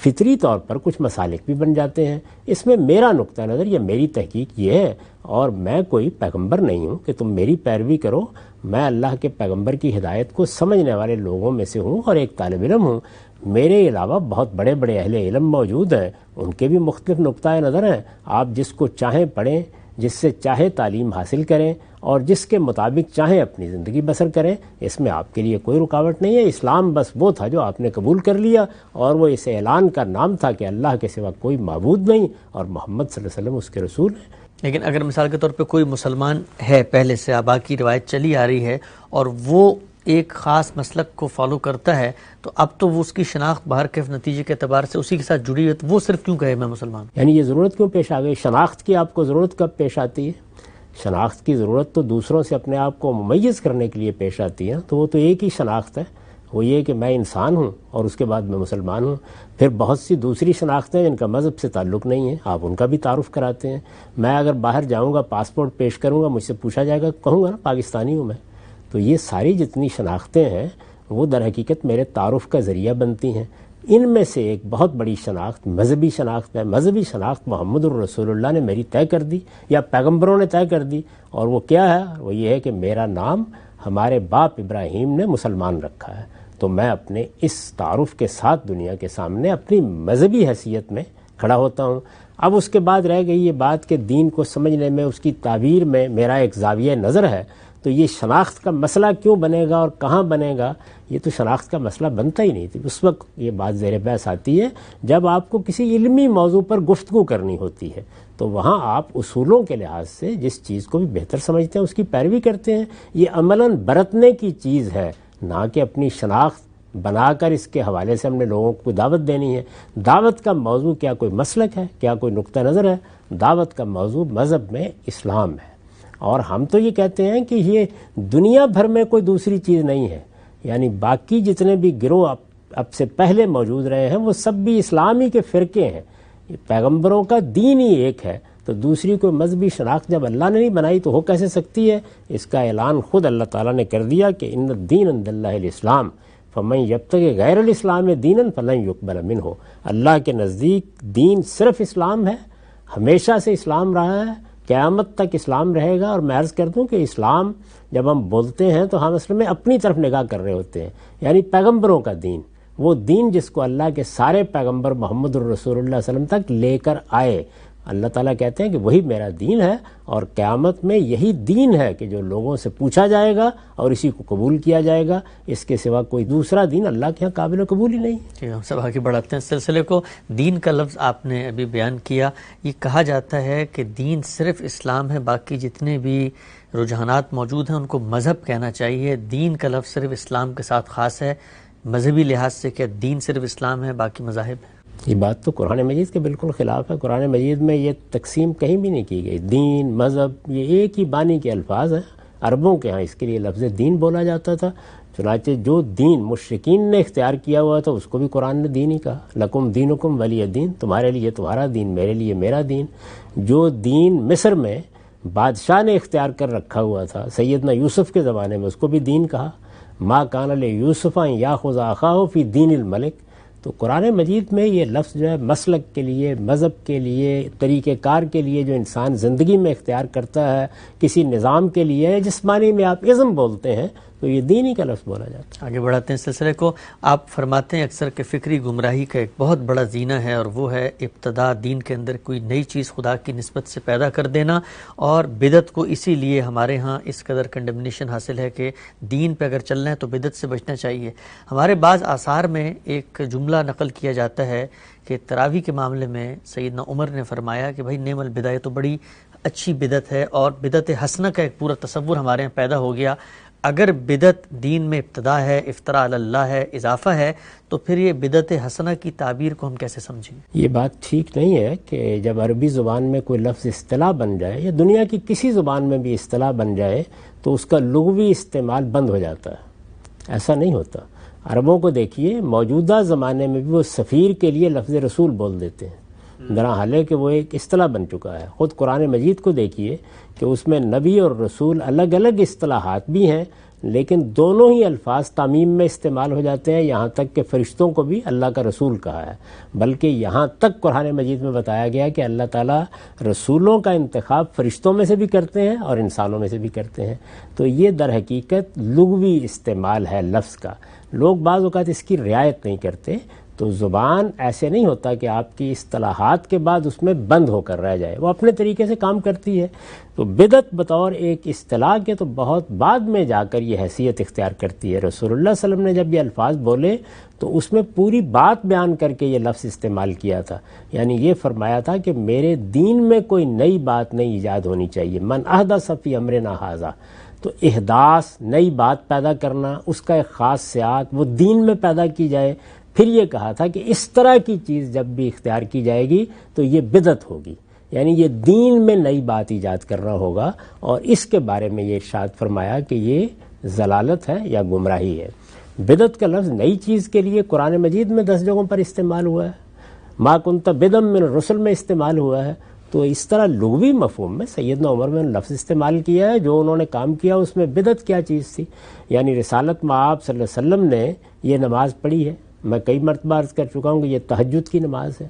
[SPEAKER 1] فطری طور پر کچھ مسالک بھی بن جاتے ہیں۔ اس میں میرا نقطہ نظر یا میری تحقیق یہ ہے، اور میں کوئی پیغمبر نہیں ہوں کہ تم میری پیروی کرو، میں اللہ کے پیغمبر کی ہدایت کو سمجھنے والے لوگوں میں سے ہوں اور ایک طالب علم ہوں۔ میرے علاوہ بہت بڑے بڑے اہل علم موجود ہیں، ان کے بھی مختلف نقطۂ نظر ہیں، آپ جس کو چاہیں پڑھیں، جس سے چاہے تعلیم حاصل کریں اور جس کے مطابق چاہیں اپنی زندگی بسر کریں، اس میں آپ کے لیے کوئی رکاوٹ نہیں ہے۔ اسلام بس وہ تھا جو آپ نے قبول کر لیا، اور وہ اس اعلان کا نام تھا کہ اللہ کے سوا کوئی معبود نہیں اور محمد صلی اللہ علیہ وسلم اس کے رسول ہیں۔
[SPEAKER 2] لیکن اگر مثال کے طور پہ کوئی مسلمان ہے، پہلے سے آبا کی روایت چلی آ رہی ہے اور وہ ایک خاص مسلک کو فالو کرتا ہے، تو اب تو وہ اس کی شناخت باہر کیف نتیجے کے اعتبار سے اسی کے ساتھ جڑی ہے، تو وہ صرف کیوں کہے میں مسلمان؟
[SPEAKER 1] یعنی یہ ضرورت کیوں پیش آ گئی؟ شناخت کی آپ کو ضرورت کب پیش آتی ہے؟ شناخت کی ضرورت تو دوسروں سے اپنے آپ کو ممیز کرنے کے لیے پیش آتی ہے، تو وہ تو ایک ہی شناخت ہے، وہ یہ کہ میں انسان ہوں اور اس کے بعد میں مسلمان ہوں۔ پھر بہت سی دوسری شناختیں جن کا مذہب سے تعلق نہیں ہے، آپ ان کا بھی تعارف کراتے ہیں۔ میں اگر باہر جاؤں گا، پاسپورٹ پیش کروں گا، مجھ سے پوچھا جائے گا، کہوں گا نا پاکستانی ہوں میں۔ تو یہ ساری جتنی شناختیں ہیں وہ در حقیقت میرے تعارف کا ذریعہ بنتی ہیں۔ ان میں سے ایک بہت بڑی شناخت مذہبی شناخت ہے۔ مذہبی شناخت محمد الرسول اللہ نے میری طے کر دی یا پیغمبروں نے طے کر دی، اور وہ کیا ہے؟ وہ یہ ہے کہ میرا نام ہمارے باپ ابراہیم نے مسلمان رکھا ہے، تو میں اپنے اس تعارف کے ساتھ دنیا کے سامنے اپنی مذہبی حیثیت میں کھڑا ہوتا ہوں۔ اب اس کے بعد رہ گئی یہ بات کہ دین کو سمجھنے میں، اس کی تعبیر میں میرا ایک زاویہ نظر ہے، تو یہ شناخت کا مسئلہ کیوں بنے گا اور کہاں بنے گا؟ یہ تو شناخت کا مسئلہ بنتا ہی نہیں تھی۔ اس وقت یہ بات زیر بحث آتی ہے جب آپ کو کسی علمی موضوع پر گفتگو کرنی ہوتی ہے، تو وہاں آپ اصولوں کے لحاظ سے جس چیز کو بھی بہتر سمجھتے ہیں اس کی پیروی کرتے ہیں۔ یہ عملاً برتنے کی چیز ہے، نہ کہ اپنی شناخت بنا کر اس کے حوالے سے ہم نے لوگوں کو دعوت دینی ہے۔ دعوت کا موضوع کیا کوئی مسلک ہے؟ کیا کوئی نقطہ نظر ہے؟ دعوت کا موضوع مذہب میں اسلام ہے، اور ہم تو یہ کہتے ہیں کہ یہ دنیا بھر میں کوئی دوسری چیز نہیں ہے، یعنی باقی جتنے بھی گروہ اب سے پہلے موجود رہے ہیں وہ سب بھی اسلامی کے فرقے ہیں، پیغمبروں کا دین ہی ایک ہے، تو دوسری کوئی مذہبی شناخت جب اللہ نے نہیں بنائی تو ہو کیسے سکتی ہے؟ اس کا اعلان خود اللہ تعالیٰ نے کر دیا کہ ان الدین عند اللہ الاسلام فمن یبتغی غیر الاسلام دینا فلن یقبل منہ۔ اللہ کے نزدیک دین صرف اسلام ہے، ہمیشہ سے اسلام رہا ہے، قیامت تک اسلام رہے گا. اور میں عرض کر دوں کہ اسلام جب ہم بولتے ہیں تو ہم اصل میں اپنی طرف نگاہ کر رہے ہوتے ہیں، یعنی پیغمبروں کا دین، وہ دین جس کو اللہ کے سارے پیغمبر محمد الرسول اللہ صلی اللہ علیہ وسلم تک لے کر آئے. اللہ تعالیٰ کہتے ہیں کہ وہی میرا دین ہے، اور قیامت میں یہی دین ہے کہ جو لوگوں سے پوچھا جائے گا اور اسی کو قبول کیا جائے گا. اس کے سوا کوئی دوسرا دین اللہ کے یہاں قابل قبول ہی نہیں.
[SPEAKER 2] ہم سب آگے بڑھاتے ہیں سلسلے کو. دین کا لفظ آپ نے ابھی بیان کیا. یہ کہا جاتا ہے کہ دین صرف اسلام ہے، باقی جتنے بھی رجحانات موجود ہیں ان کو مذہب کہنا چاہیے. دین کا لفظ صرف اسلام کے ساتھ خاص ہے مذہبی لحاظ سے، کہ دین صرف اسلام ہے باقی مذاہب ہیں.
[SPEAKER 1] یہ بات تو قرآن مجید کے بالکل خلاف ہے. قرآن مجید میں یہ تقسیم کہیں بھی نہیں کی گئی. دین، مذہب یہ ایک ہی بانی کے الفاظ ہیں. عربوں کے ہاں اس کے لیے لفظ دین بولا جاتا تھا. چنانچہ جو دین مشرکین نے اختیار کیا ہوا تھا اس کو بھی قرآن نے دین ہی کہا. لکم دینکم ولی دین، تمہارے لیے تمہارا دین، میرے لیے میرا دین. جو دین مصر میں بادشاہ نے اختیار کر رکھا ہوا تھا سیدنا یوسف کے زمانے میں، اس کو بھی دین کہا. ما کان لیوسف ان یاخذ اخاہ فی دین الملک. تو قرآن مجید میں یہ لفظ جو ہے مسلک کے لیے، مذہب کے لیے، طریقہ کار کے لیے جو انسان زندگی میں اختیار کرتا ہے، کسی نظام کے لیے، جس معنی میں آپ ازم بولتے ہیں تو یہ دین ہی کا لفظ بولا جاتا ہے.
[SPEAKER 2] آگے بڑھاتے ہیں سلسلے کو. آپ فرماتے ہیں اکثر کہ فکری گمراہی کا ایک بہت بڑا زینہ ہے، اور وہ ہے ابتدا، دین کے اندر کوئی نئی چیز خدا کی نسبت سے پیدا کر دینا. اور بدعت کو اسی لیے ہمارے ہاں اس قدر کنڈمنیشن حاصل ہے کہ دین پہ اگر چلنا ہے تو بدعت سے بچنا چاہیے. ہمارے بعض آثار میں ایک جملہ نقل کیا جاتا ہے کہ تراویح کے معاملے میں سیدنا عمر نے فرمایا کہ بھائی نعم البدع، تو بڑی اچھی بدعت ہے، اور بدعت حسنہ کا ایک پورا تصور ہمارے یہاں پیدا ہو گیا. اگر بدعت دین میں ابتدا ہے، افطراء علی اللہ ہے، اضافہ ہے، تو پھر یہ بدعت حسنہ کی تعبیر کو ہم کیسے سمجھیں؟
[SPEAKER 1] یہ بات ٹھیک نہیں ہے کہ جب عربی زبان میں کوئی لفظ اصطلاح بن جائے یا دنیا کی کسی زبان میں بھی اصطلاح بن جائے تو اس کا لغوی استعمال بند ہو جاتا ہے. ایسا نہیں ہوتا. عربوں کو دیکھیے، موجودہ زمانے میں بھی وہ سفیر کے لیے لفظ رسول بول دیتے ہیں، درحال کہ وہ ایک اصطلاح بن چکا ہے. خود قرآن مجید کو دیکھیے کہ اس میں نبی اور رسول الگ الگ اصطلاحات بھی ہیں، لیکن دونوں ہی الفاظ تعمیم میں استعمال ہو جاتے ہیں. یہاں تک کہ فرشتوں کو بھی اللہ کا رسول کہا ہے، بلکہ یہاں تک قرآن مجید میں بتایا گیا کہ اللہ تعالیٰ رسولوں کا انتخاب فرشتوں میں سے بھی کرتے ہیں اور انسانوں میں سے بھی کرتے ہیں. تو یہ در حقیقت لغوی استعمال ہے لفظ کا. لوگ بعض اوقات اس کی رعایت نہیں کرتے. تو زبان ایسے نہیں ہوتا کہ آپ کی اصطلاحات کے بعد اس میں بند ہو کر رہ جائے، وہ اپنے طریقے سے کام کرتی ہے. تو بدعت بطور ایک اصطلاح کے تو بہت بعد میں جا کر یہ حیثیت اختیار کرتی ہے. رسول اللہ صلی اللہ علیہ وسلم نے جب یہ الفاظ بولے تو اس میں پوری بات بیان کر کے یہ لفظ استعمال کیا تھا. یعنی یہ فرمایا تھا کہ میرے دین میں کوئی نئی بات نہیں ایجاد ہونی چاہیے. من احدث فی امرنا ھذا، تو احداث، نئی بات پیدا کرنا، اس کا ایک خاص سیاق وہ دین میں پیدا کی جائے. پھر یہ کہا تھا کہ اس طرح کی چیز جب بھی اختیار کی جائے گی تو یہ بدعت ہوگی، یعنی یہ دین میں نئی بات ایجاد کرنا ہوگا. اور اس کے بارے میں یہ ارشاد فرمایا کہ یہ ضلالت ہے یا گمراہی ہے. بدعت کا لفظ نئی چیز کے لیے قرآن مجید میں 10 جگہوں پر استعمال ہوا ہے، ما کنت بدعا من الرسل میں استعمال ہوا ہے. تو اس طرح لغوی مفہوم میں سیدنا عمر میں لفظ استعمال کیا ہے. جو انہوں نے کام کیا اس میں بدعت کیا چیز تھی؟ یعنی رسالت میں آپ صلی اللہ علیہ وسلم نے یہ نماز پڑھی ہے. میں کئی مرتبہ عرض کر چکا ہوں کہ یہ تہجد کی نماز ہے،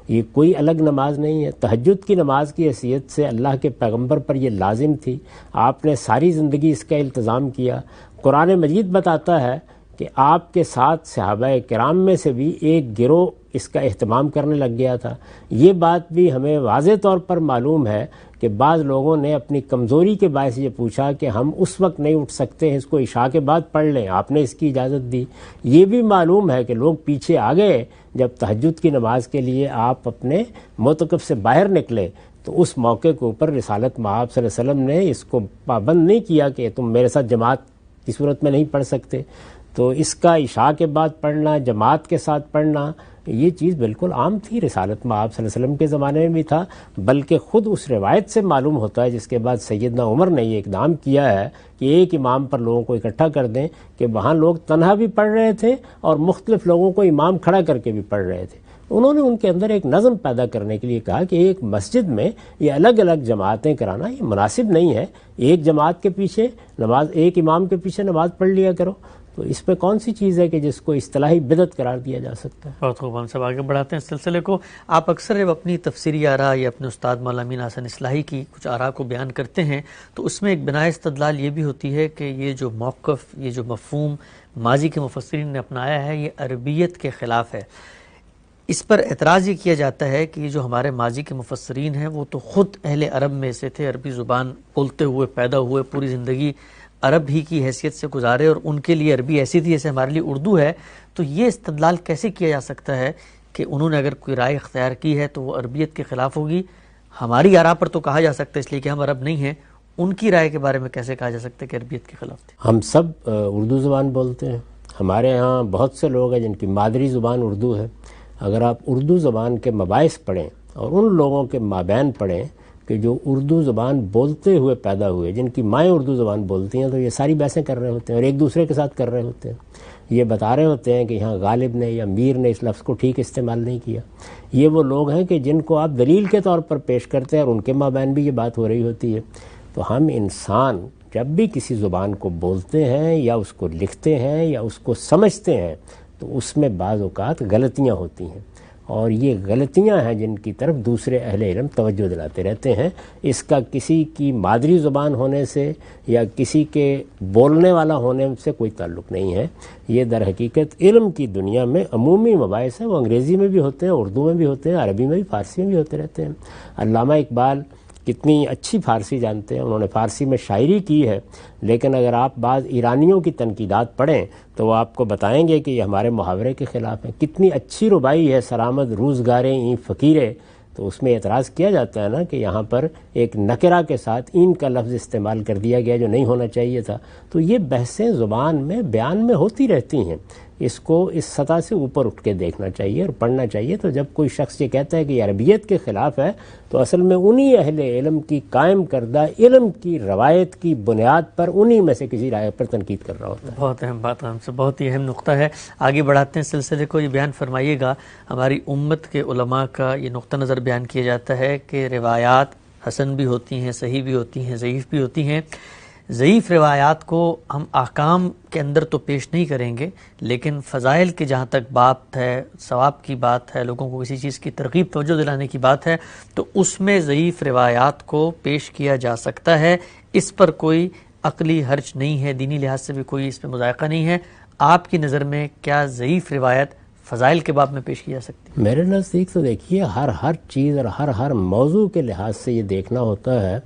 [SPEAKER 1] یہ کوئی الگ نماز نہیں ہے. تہجد کی نماز کی حیثیت سے اللہ کے پیغمبر پر یہ لازم تھی. آپ نے ساری زندگی اس کا التزام کیا. قرآن مجید بتاتا ہے کہ آپ کے ساتھ صحابہ کرام میں سے بھی ایک گروہ اس کا اہتمام کرنے لگ گیا تھا. یہ بات بھی ہمیں واضح طور پر معلوم ہے کہ بعض لوگوں نے اپنی کمزوری کے باعث یہ پوچھا کہ ہم اس وقت نہیں اٹھ سکتے ہیں، اس کو عشاء کے بعد پڑھ لیں، آپ نے اس کی اجازت دی. یہ بھی معلوم ہے کہ لوگ پیچھے آ گئے جب تہجد کی نماز کے لیے آپ اپنے معتکف سے باہر نکلے تو اس موقع کے اوپر رسالت مآب صلی اللہ علیہ وسلم نے اس کو پابند نہیں کیا کہ تم میرے ساتھ جماعت کی صورت میں نہیں پڑھ سکتے. تو اس کا عشاء کے بعد پڑھنا، جماعت کے ساتھ پڑھنا، یہ چیز بالکل عام تھی. رسالت مآب صلی اللہ علیہ وسلم کے زمانے میں بھی تھا، بلکہ خود اس روایت سے معلوم ہوتا ہے جس کے بعد سیدنا عمر نے یہ اقدام کیا ہے کہ ایک امام پر لوگوں کو اکٹھا کر دیں، کہ وہاں لوگ تنہا بھی پڑھ رہے تھے اور مختلف لوگوں کو امام کھڑا کر کے بھی پڑھ رہے تھے. انہوں نے ان کے اندر ایک نظم پیدا کرنے کے لیے کہا کہ ایک مسجد میں یہ الگ الگ جماعتیں کرانا یہ مناسب نہیں ہے. ایک جماعت کے پیچھے نماز، ایک امام کے پیچھے نماز پڑھ لیا کرو. تو اس میں کون سی چیز ہے کہ جس کو اصطلاحی بدعت قرار دیا جا سکتا ہے؟
[SPEAKER 2] بہت خوب، ہم سب آگے بڑھاتے ہیں اس سلسلے کو. آپ اکثر اپنی تفسیری آراء یا اپنے استاد مولانا امین احسن اصلاحی کی کچھ آراء کو بیان کرتے ہیں، تو اس میں ایک بنائے استدلال یہ بھی ہوتی ہے کہ یہ جو موقف، یہ جو مفہوم ماضی کے مفسرین نے اپنایا ہے، یہ عربیت کے خلاف ہے. اس پر اعتراض یہ کیا جاتا ہے کہ یہ جو ہمارے ماضی کے مفسرین ہیں وہ تو خود اہل عرب میں سے تھے، عربی زبان بولتے ہوئے پیدا ہوئے، پوری زندگی عرب ہی کی حیثیت سے گزارے، اور ان کے لیے عربی ایسی تھی جیسے ہمارے لیے اردو ہے. تو یہ استدلال کیسے کیا جا سکتا ہے کہ انہوں نے اگر کوئی رائے اختیار کی ہے تو وہ عربیت کے خلاف ہوگی؟ ہماری آراء پر تو کہا جا سکتا ہے اس لیے کہ ہم عرب نہیں ہیں، ان کی رائے کے بارے میں کیسے کہا جا سکتا ہے کہ عربیت کے خلاف تھے؟
[SPEAKER 1] ہم سب اردو زبان بولتے ہیں. ہمارے ہاں بہت سے لوگ ہیں جن کی مادری زبان اردو ہے. اگر آپ اردو زبان کے مباحث پڑھیں اور ان لوگوں کے مابین پڑھیں کہ جو اردو زبان بولتے ہوئے پیدا ہوئے، جن کی مائیں اردو زبان بولتی ہیں، تو یہ ساری بحثیں کر رہے ہوتے ہیں اور ایک دوسرے کے ساتھ کر رہے ہوتے ہیں. یہ بتا رہے ہوتے ہیں کہ یہاں غالب نے یا میر نے اس لفظ کو ٹھیک استعمال نہیں کیا. یہ وہ لوگ ہیں کہ جن کو آپ دلیل کے طور پر پیش کرتے ہیں اور ان کے مابین بھی یہ بات ہو رہی ہوتی ہے. تو ہم انسان جب بھی کسی زبان کو بولتے ہیں یا اس کو لکھتے ہیں یا اس کو سمجھتے ہیں تو اس میں بعض اوقات غلطیاں ہوتی ہیں، اور یہ غلطیاں ہیں جن کی طرف دوسرے اہل علم توجہ دلاتے رہتے ہیں. اس کا کسی کی مادری زبان ہونے سے یا کسی کے بولنے والا ہونے سے کوئی تعلق نہیں ہے. یہ در حقیقت علم کی دنیا میں عمومی مباحث ہیں. وہ انگریزی میں بھی ہوتے ہیں، اردو میں بھی ہوتے ہیں، عربی میں بھی، فارسی میں بھی ہوتے رہتے ہیں. علامہ اقبال کتنی اچھی فارسی جانتے ہیں، انہوں نے فارسی میں شاعری کی ہے، لیکن اگر آپ بعض ایرانیوں کی تنقیدات پڑھیں تو وہ آپ کو بتائیں گے کہ یہ ہمارے محاورے کے خلاف ہیں. کتنی اچھی ربائی ہے سرآمد روزگارے این فقیرے، تو اس میں اعتراض کیا جاتا ہے نا کہ یہاں پر ایک نکرہ کے ساتھ این کا لفظ استعمال کر دیا گیا جو نہیں ہونا چاہیے تھا. تو یہ بحثیں زبان میں بیان میں ہوتی رہتی ہیں. اس کو اس سطح سے اوپر اٹھ کے دیکھنا چاہیے اور پڑھنا چاہیے. تو جب کوئی شخص یہ کہتا ہے کہ یہ عربیت کے خلاف ہے تو اصل میں انہی اہل علم کی قائم کردہ علم کی روایت کی بنیاد پر انہی میں سے کسی رائے پر تنقید کر رہا ہوتا ہے.
[SPEAKER 2] بہت اہم بات، ہم سے بہت ہی اہم نقطہ ہے. آگے بڑھاتے ہیں سلسلے کو. یہ بیان فرمائیے گا، ہماری امت کے علماء کا یہ نقطہ نظر بیان کیا جاتا ہے کہ روایات حسن بھی ہوتی ہیں، صحیح بھی ہوتی ہیں، ضعیف بھی ہوتی ہیں. ضعیف روایات کو ہم احکام کے اندر تو پیش نہیں کریں گے، لیکن فضائل کے جہاں تک بات ہے، ثواب کی بات ہے، لوگوں کو کسی چیز کی ترغیب توجہ دلانے کی بات ہے، تو اس میں ضعیف روایات کو پیش کیا جا سکتا ہے. اس پر کوئی عقلی حرج نہیں ہے، دینی لحاظ سے بھی کوئی اس پہ مذائقہ نہیں ہے. آپ کی نظر میں کیا ضعیف روایت فضائل کے باب میں پیش کی جا سکتی ہے؟
[SPEAKER 1] میرے نزدیک تو دیکھیے ہر چیز اور ہر موضوع کے لحاظ سے یہ دیکھنا ہوتا ہے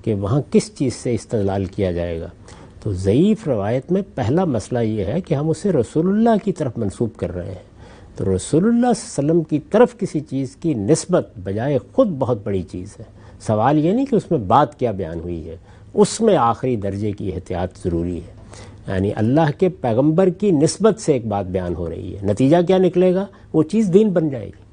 [SPEAKER 1] کہ وہاں کس چیز سے استدلال کیا جائے گا. تو ضعیف روایت میں پہلا مسئلہ یہ ہے کہ ہم اسے رسول اللہ کی طرف منسوب کر رہے ہیں. تو رسول اللہ صلی اللہ علیہ وسلم کی طرف کسی چیز کی نسبت بجائے خود بہت بڑی چیز ہے. سوال یہ نہیں کہ اس میں بات کیا بیان ہوئی ہے، اس میں آخری درجے کی احتیاط ضروری ہے. یعنی اللہ کے پیغمبر کی نسبت سے ایک بات بیان ہو رہی ہے، نتیجہ کیا نکلے گا؟ وہ چیز دین بن جائے گی.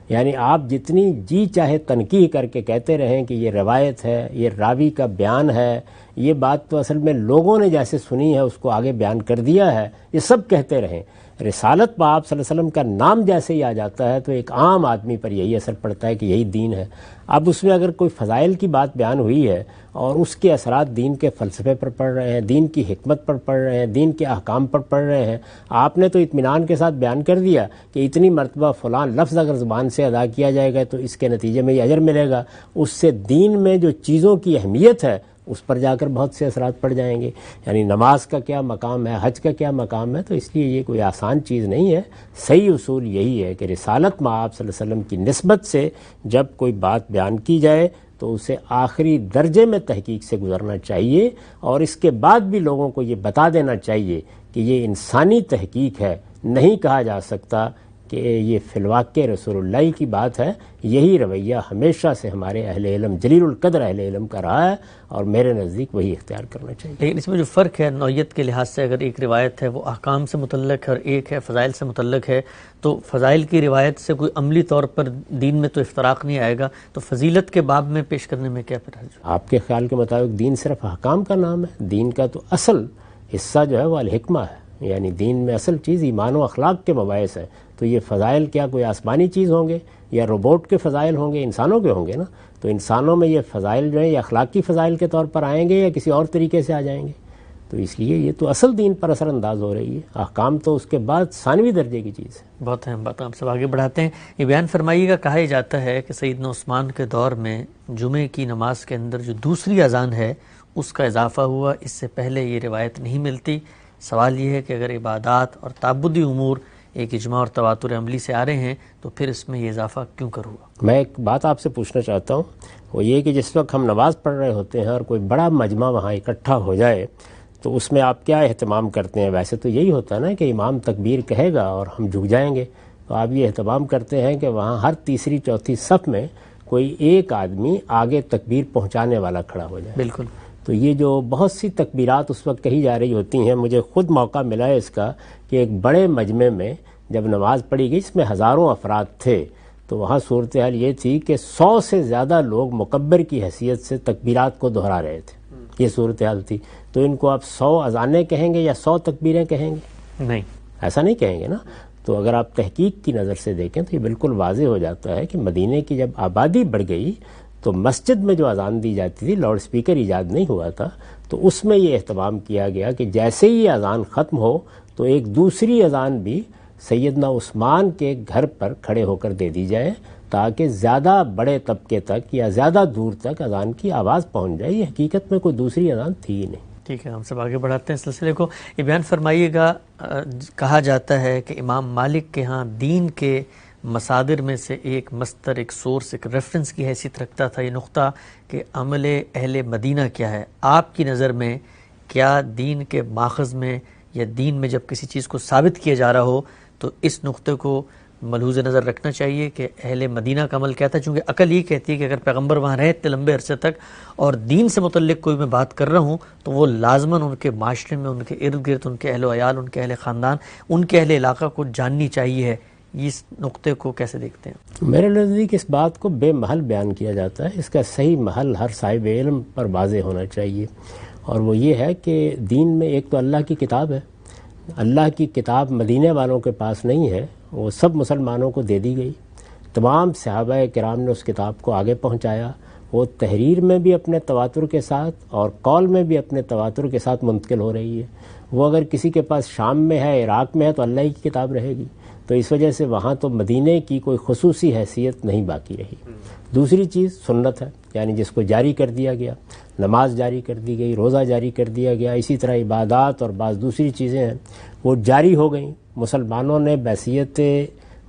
[SPEAKER 1] یعنی آپ جتنی جی چاہے تنقیح کر کے کہتے رہیں کہ یہ روایت ہے، یہ راوی کا بیان ہے، یہ بات تو اصل میں لوگوں نے جیسے سنی ہے اس کو آگے بیان کر دیا ہے، یہ سب کہتے رہیں. رسالت پہ آپ صلی اللہ علیہ وسلم کا نام جیسے ہی آ جاتا ہے تو ایک عام آدمی پر یہی اثر پڑتا ہے کہ یہی دین ہے. اب اس میں اگر کوئی فضائل کی بات بیان ہوئی ہے اور اس کے اثرات دین کے فلسفے پر پڑ رہے ہیں، دین کی حکمت پر پڑ رہے ہیں، دین کے احکام پر پڑ رہے ہیں، آپ نے تو اطمینان کے ساتھ بیان کر دیا کہ اتنی مرتبہ فلاں لفظ اگر زبان سے ادا کیا جائے گا تو اس کے نتیجے میں یہ اجر ملے گا. اس سے دین میں جو چیزوں کی اہمیت ہے اس پر جا کر بہت سے اثرات پڑ جائیں گے. یعنی نماز کا کیا مقام ہے، حج کا کیا مقام ہے. تو اس لیے یہ کوئی آسان چیز نہیں ہے. صحیح اصول یہی ہے کہ رسالت میں آپ صلی اللہ علیہ وسلم کی نسبت سے جب کوئی بات بیان کی جائے تو اسے آخری درجے میں تحقیق سے گزرنا چاہیے، اور اس کے بعد بھی لوگوں کو یہ بتا دینا چاہیے کہ یہ انسانی تحقیق ہے. نہیں کہا جا سکتا کہ یہ فی الواقع رسول اللہ کی بات ہے. یہی رویہ ہمیشہ سے ہمارے اہل علم، جلیل القدر اہل علم کا رہا ہے، اور میرے نزدیک وہی اختیار کرنا چاہیے.
[SPEAKER 2] لیکن اس میں جو فرق ہے نوعیت کے لحاظ سے، اگر ایک روایت ہے وہ احکام سے متعلق ہے اور ایک ہے فضائل سے متعلق ہے، تو فضائل کی روایت سے کوئی عملی طور پر دین میں تو افتراق نہیں آئے گا، تو فضیلت کے باب میں پیش کرنے میں کیا پھر حرج؟
[SPEAKER 1] آپ کے خیال کے مطابق دین صرف احکام کا نام ہے؟ دین کا تو اصل حصہ جو ہے وہ الحکمہ ہے. یعنی دین میں اصل چیز ایمان و اخلاق کے مباحث ہیں. تو یہ فضائل کیا کوئی آسمانی چیز ہوں گے یا روبوٹ کے فضائل ہوں گے؟ انسانوں کے ہوں گے نا. تو انسانوں میں یہ فضائل جو ہیں یہ اخلاقی فضائل کے طور پر آئیں گے یا کسی اور طریقے سے آ جائیں گے؟ تو اس لیے یہ تو اصل دین پر اثر انداز ہو رہی ہے. احکام تو اس کے بعد ثانوی درجے کی چیز ہے.
[SPEAKER 2] بہت اہم بات. ہم سب آگے بڑھاتے ہیں. یہ بیان فرمائیے گا، کہا جاتا ہے کہ سیدنا عثمان کے دور میں جمعے کی نماز کے اندر جو دوسری اذان ہے اس کا اضافہ ہوا، اس سے پہلے یہ روایت نہیں ملتی. سوال یہ ہے کہ اگر عبادات اور تعبدی امور ایک اجماع اور تواتر عملی سے آ رہے ہیں تو پھر اس میں یہ اضافہ کیوں کر ہوا؟
[SPEAKER 1] میں ایک بات آپ سے پوچھنا چاہتا ہوں، وہ یہ کہ جس وقت ہم نماز پڑھ رہے ہوتے ہیں اور کوئی بڑا مجمع وہاں اکٹھا ہو جائے تو اس میں آپ کیا اہتمام کرتے ہیں؟ ویسے تو یہی ہوتا ہے نا کہ امام تکبیر کہے گا اور ہم جھک جائیں گے، تو آپ یہ اہتمام کرتے ہیں کہ وہاں ہر تیسری چوتھی صف میں کوئی ایک آدمی آگے تکبیر پہنچانے والا کھڑا ہو جائے.
[SPEAKER 2] بالکل.
[SPEAKER 1] تو یہ جو بہت سی تکبیرات اس وقت کہی جا رہی ہوتی ہیں، مجھے خود موقع ملا ہے اس کا کہ ایک بڑے مجمع میں جب نماز پڑھی گئی، اس میں ہزاروں افراد تھے، تو وہاں صورتحال یہ تھی کہ 100 سے زیادہ لوگ مکبر کی حیثیت سے تکبیرات کو دہرا رہے تھے. یہ صورتحال تھی. تو ان کو آپ 100 اذانیں کہیں گے یا 100 تکبیریں کہیں گے؟
[SPEAKER 2] نہیں،
[SPEAKER 1] ایسا نہیں کہیں گے نا. تو اگر آپ تحقیق کی نظر سے دیکھیں تو یہ بالکل واضح ہو جاتا ہے کہ مدینے کی جب آبادی بڑھ گئی تو مسجد میں جو اذان دی جاتی تھی، لاؤڈ سپیکر ایجاد نہیں ہوا تھا، تو اس میں یہ اہتمام کیا گیا کہ جیسے ہی اذان ختم ہو تو ایک دوسری اذان بھی سیدنا عثمان کے گھر پر کھڑے ہو کر دے دی جائے تاکہ زیادہ بڑے طبقے تک یا زیادہ دور تک اذان کی آواز پہنچ جائے. یہ حقیقت میں کوئی دوسری اذان تھی ہی نہیں.
[SPEAKER 2] ٹھیک ہے، ہم سب آگے بڑھاتے ہیں سلسلے کو. یہ بیان فرمائیے گا، کہا جاتا ہے کہ امام مالک کے ہاں دین کے مصادر میں سے ایک مصدر، ایک سورس، ایک ریفرنس کی حیثیت رکھتا تھا یہ نقطہ کہ عمل اہل مدینہ کیا ہے. آپ کی نظر میں کیا دین کے ماخذ میں یا دین میں جب کسی چیز کو ثابت کیا جا رہا ہو تو اس نقطے کو ملحوظ نظر رکھنا چاہیے کہ اہل مدینہ کا عمل کیا تھا؟ چونکہ عقل یہ کہتی ہے کہ اگر پیغمبر وہاں رہے اتنے لمبے عرصے تک اور دین سے متعلق کوئی میں بات کر رہا ہوں تو وہ لازماً ان کے معاشرے میں، ان کے ارد گرد، ان کے اہل و عیال، ان کے اہل خاندان، ان کے اہل علاقہ کو جاننی چاہیے. اس نقطے کو کیسے دیکھتے ہیں؟
[SPEAKER 1] میرے نزدیک اس بات کو بے محل بیان کیا جاتا ہے. اس کا صحیح محل ہر صاحب علم پر واضح ہونا چاہیے، اور وہ یہ ہے کہ دین میں ایک تو اللہ کی کتاب ہے. اللہ کی کتاب مدینے والوں کے پاس نہیں ہے، وہ سب مسلمانوں کو دے دی گئی. تمام صحابہ کرام نے اس کتاب کو آگے پہنچایا. وہ تحریر میں بھی اپنے تواتر کے ساتھ اور قول میں بھی اپنے تواتر کے ساتھ منتقل ہو رہی ہے. وہ اگر کسی کے پاس شام میں ہے، عراق میں ہے، تو اللہ کی کتاب رہے گی. تو اس وجہ سے وہاں تو مدینے کی کوئی خصوصی حیثیت نہیں باقی رہی. دوسری چیز سنت ہے، یعنی جس کو جاری کر دیا گیا. نماز جاری کر دی گئی، روزہ جاری کر دیا گیا، اسی طرح عبادات اور بعض دوسری چیزیں ہیں وہ جاری ہو گئیں. مسلمانوں نے بحیثیت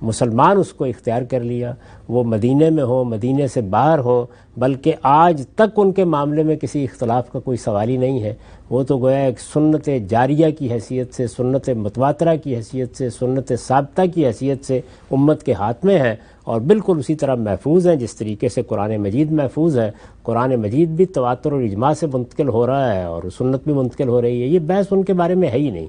[SPEAKER 1] مسلمان اس کو اختیار کر لیا. وہ مدینے میں ہوں، مدینے سے باہر ہوں، بلکہ آج تک ان کے معاملے میں کسی اختلاف کا کوئی سوال ہی نہیں ہے. وہ تو گویا ایک سنت جاریہ کی حیثیت سے، سنت متواترہ کی حیثیت سے، سنت ثابتہ کی حیثیت سے امت کے ہاتھ میں ہے، اور بالکل اسی طرح محفوظ ہیں جس طریقے سے قرآن مجید محفوظ ہے. قرآن مجید بھی تواتر اور اجماع سے منتقل ہو رہا ہے اور سنت بھی منتقل ہو رہی ہے. یہ بحث ان کے بارے میں ہے ہی نہیں.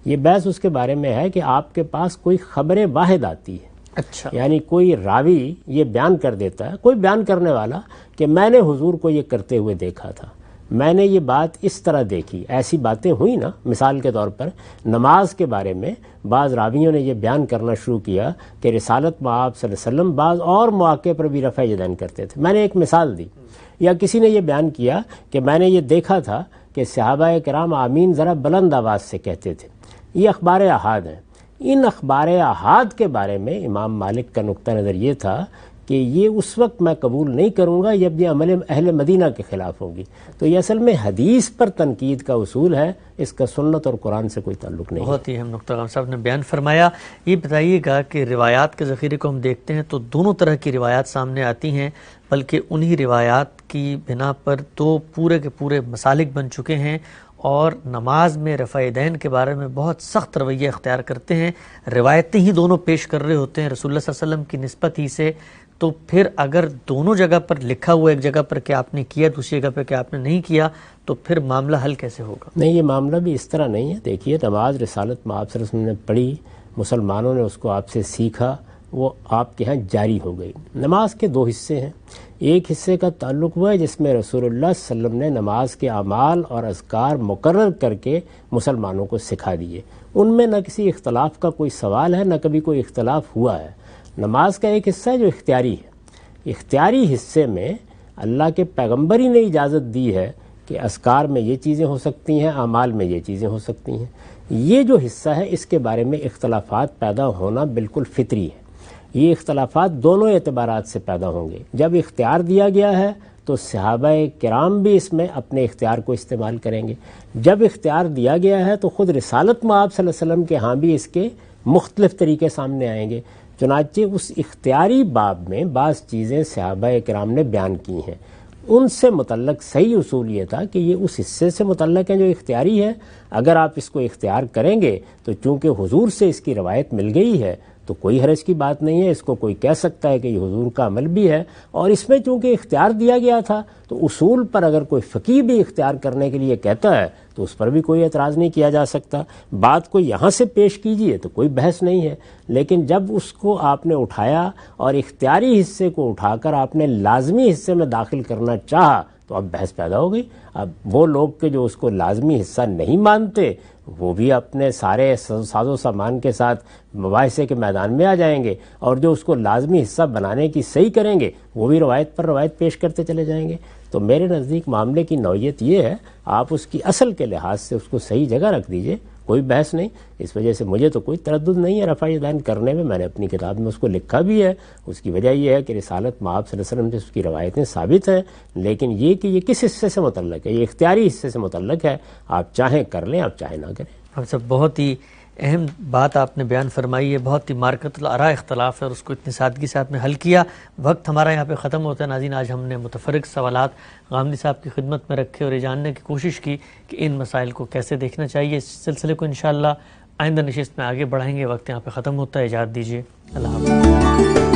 [SPEAKER 1] یہ بحث اس کے بارے میں ہے کہ آپ کے پاس کوئی خبر واحد آتی ہے.
[SPEAKER 2] اچھا،
[SPEAKER 1] یعنی کوئی راوی یہ بیان کر دیتا ہے، کوئی بیان کرنے والا کہ میں نے حضور کو یہ کرتے ہوئے دیکھا تھا، میں نے یہ بات اس طرح دیکھی. ایسی باتیں ہوئی نا. مثال کے طور پر نماز کے بارے میں بعض راویوں نے یہ بیان کرنا شروع کیا کہ رسالت میں آپ صلی اللہ علیہ وسلم بعض اور مواقع پر بھی رفع یدین کرتے تھے. میں نے ایک مثال دی. یا کسی نے یہ بیان کیا کہ میں نے یہ دیکھا تھا کہ صحابہ کرام آمین ذرا بلند آواز سے کہتے تھے. یہ اخبار احاد ہیں. ان اخبار احاد کے بارے میں امام مالک کا نقطہ نظر یہ تھا کہ یہ اس وقت میں قبول نہیں کروں گا جب یہ عمل اہل مدینہ کے خلاف ہوگی. تو یہ اصل میں حدیث پر تنقید کا اصول ہے، اس کا سنت اور قرآن سے کوئی تعلق نہیں.
[SPEAKER 2] بہت ہی اہم نقطہ غام صاحب نے بیان فرمایا. یہ بتائیے گا کہ روایات کے ذخیرے کو ہم دیکھتے ہیں تو دونوں طرح کی روایات سامنے آتی ہیں، بلکہ انہی روایات کی بنا پر تو پورے کے پورے مسالک بن چکے ہیں اور نماز میں رفع یدین کے بارے میں بہت سخت رویہ اختیار کرتے ہیں. روایتیں ہی دونوں پیش کر رہے ہوتے ہیں رسول اللہ صلی اللہ علیہ وسلم کی نسبت ہی سے. تو پھر اگر دونوں جگہ پر لکھا ہوا ایک جگہ پر کہ آپ نے کیا، دوسری جگہ پر کہ آپ نے نہیں کیا، تو پھر معاملہ حل کیسے ہوگا؟
[SPEAKER 1] نہیں، یہ معاملہ بھی اس طرح نہیں ہے. دیکھیے، نماز رسالت میں آپ صلی اللہ علیہ وسلم نے پڑھی، مسلمانوں نے اس کو آپ سے سیکھا، وہ آپ کے ہاں جاری ہو گئی. نماز کے دو حصے ہیں. ایک حصے کا تعلق وہ ہے جس میں رسول اللہ صلی اللہ علیہ وسلم نے نماز کے اعمال اور اذکار مقرر کر کے مسلمانوں کو سکھا دیے. ان میں نہ کسی اختلاف کا کوئی سوال ہے، نہ کبھی کوئی اختلاف ہوا ہے. نماز کا ایک حصہ ہے جو اختیاری ہے. اختیاری حصے میں اللہ کے پیغمبر ہی نے اجازت دی ہے کہ اذکار میں یہ چیزیں ہو سکتی ہیں، اعمال میں یہ چیزیں ہو سکتی ہیں. یہ جو حصہ ہے اس کے بارے میں اختلافات پیدا ہونا بالکل فطری ہے. یہ اختلافات دونوں اعتبارات سے پیدا ہوں گے. جب اختیار دیا گیا ہے تو صحابہ کرام بھی اس میں اپنے اختیار کو استعمال کریں گے. جب اختیار دیا گیا ہے تو خود رسالت مآب صلی اللہ علیہ وسلم کے ہاں بھی اس کے مختلف طریقے سامنے آئیں گے. چنانچہ اس اختیاری باب میں بعض چیزیں صحابہ کرام نے بیان کی ہیں. ان سے متعلق صحیح اصول یہ تھا کہ یہ اس حصے سے متعلق ہیں جو اختیاری ہے. اگر آپ اس کو اختیار کریں گے تو چونکہ حضور سے اس کی روایت مل گئی ہے تو کوئی حرج کی بات نہیں ہے. اس کو کوئی کہہ سکتا ہے کہ یہ حضور کا عمل بھی ہے. اور اس میں چونکہ اختیار دیا گیا تھا تو اصول پر اگر کوئی فقیہ بھی اختیار کرنے کے لیے کہتا ہے تو اس پر بھی کوئی اعتراض نہیں کیا جا سکتا. بات کو یہاں سے پیش کیجئے تو کوئی بحث نہیں ہے. لیکن جب اس کو آپ نے اٹھایا اور اختیاری حصے کو اٹھا کر آپ نے لازمی حصے میں داخل کرنا چاہا تو اب بحث پیدا ہو گئی. اب وہ لوگ کہ جو اس کو لازمی حصہ نہیں مانتے وہ بھی اپنے سارے ساز و سامان کے ساتھ مباحثے کے میدان میں آ جائیں گے، اور جو اس کو لازمی حصہ بنانے کی صحیح کریں گے وہ بھی روایت پر روایت پیش کرتے چلے جائیں گے. تو میرے نزدیک معاملے کی نوعیت یہ ہے، آپ اس کی اصل کے لحاظ سے اس کو صحیح جگہ رکھ دیجئے، کوئی بحث نہیں. اس وجہ سے مجھے تو کوئی تردد نہیں ہے رفع یدین کرنے میں. میں نے اپنی کتاب میں اس کو لکھا بھی ہے. اس کی وجہ یہ ہے کہ رسالت مآب صلی اللہ علیہ وسلم سے اس کی روایتیں ثابت ہیں. لیکن یہ کہ یہ کس حصے سے متعلق ہے، یہ اختیاری حصے سے متعلق ہے. آپ چاہیں کر لیں، آپ چاہیں نہ کریں.
[SPEAKER 2] ہم سب بہت ہی اہم بات آپ نے بیان فرمائی ہے، بہت ہی مارکت الآراء اختلاف ہے اور اس کو اتنی سادگی سے آپ نے حل کیا. وقت ہمارا یہاں پہ ختم ہوتا ہے. ناظرین، آج ہم نے متفرق سوالات غامدی صاحب کی خدمت میں رکھے اور یہ جاننے کی کوشش کی کہ ان مسائل کو کیسے دیکھنا چاہیے. اس سلسلے کو انشاءاللہ آئندہ نشست میں آگے بڑھائیں گے. وقت یہاں پہ ختم ہوتا ہے. اجازت دیجیے. اللہ حافظ.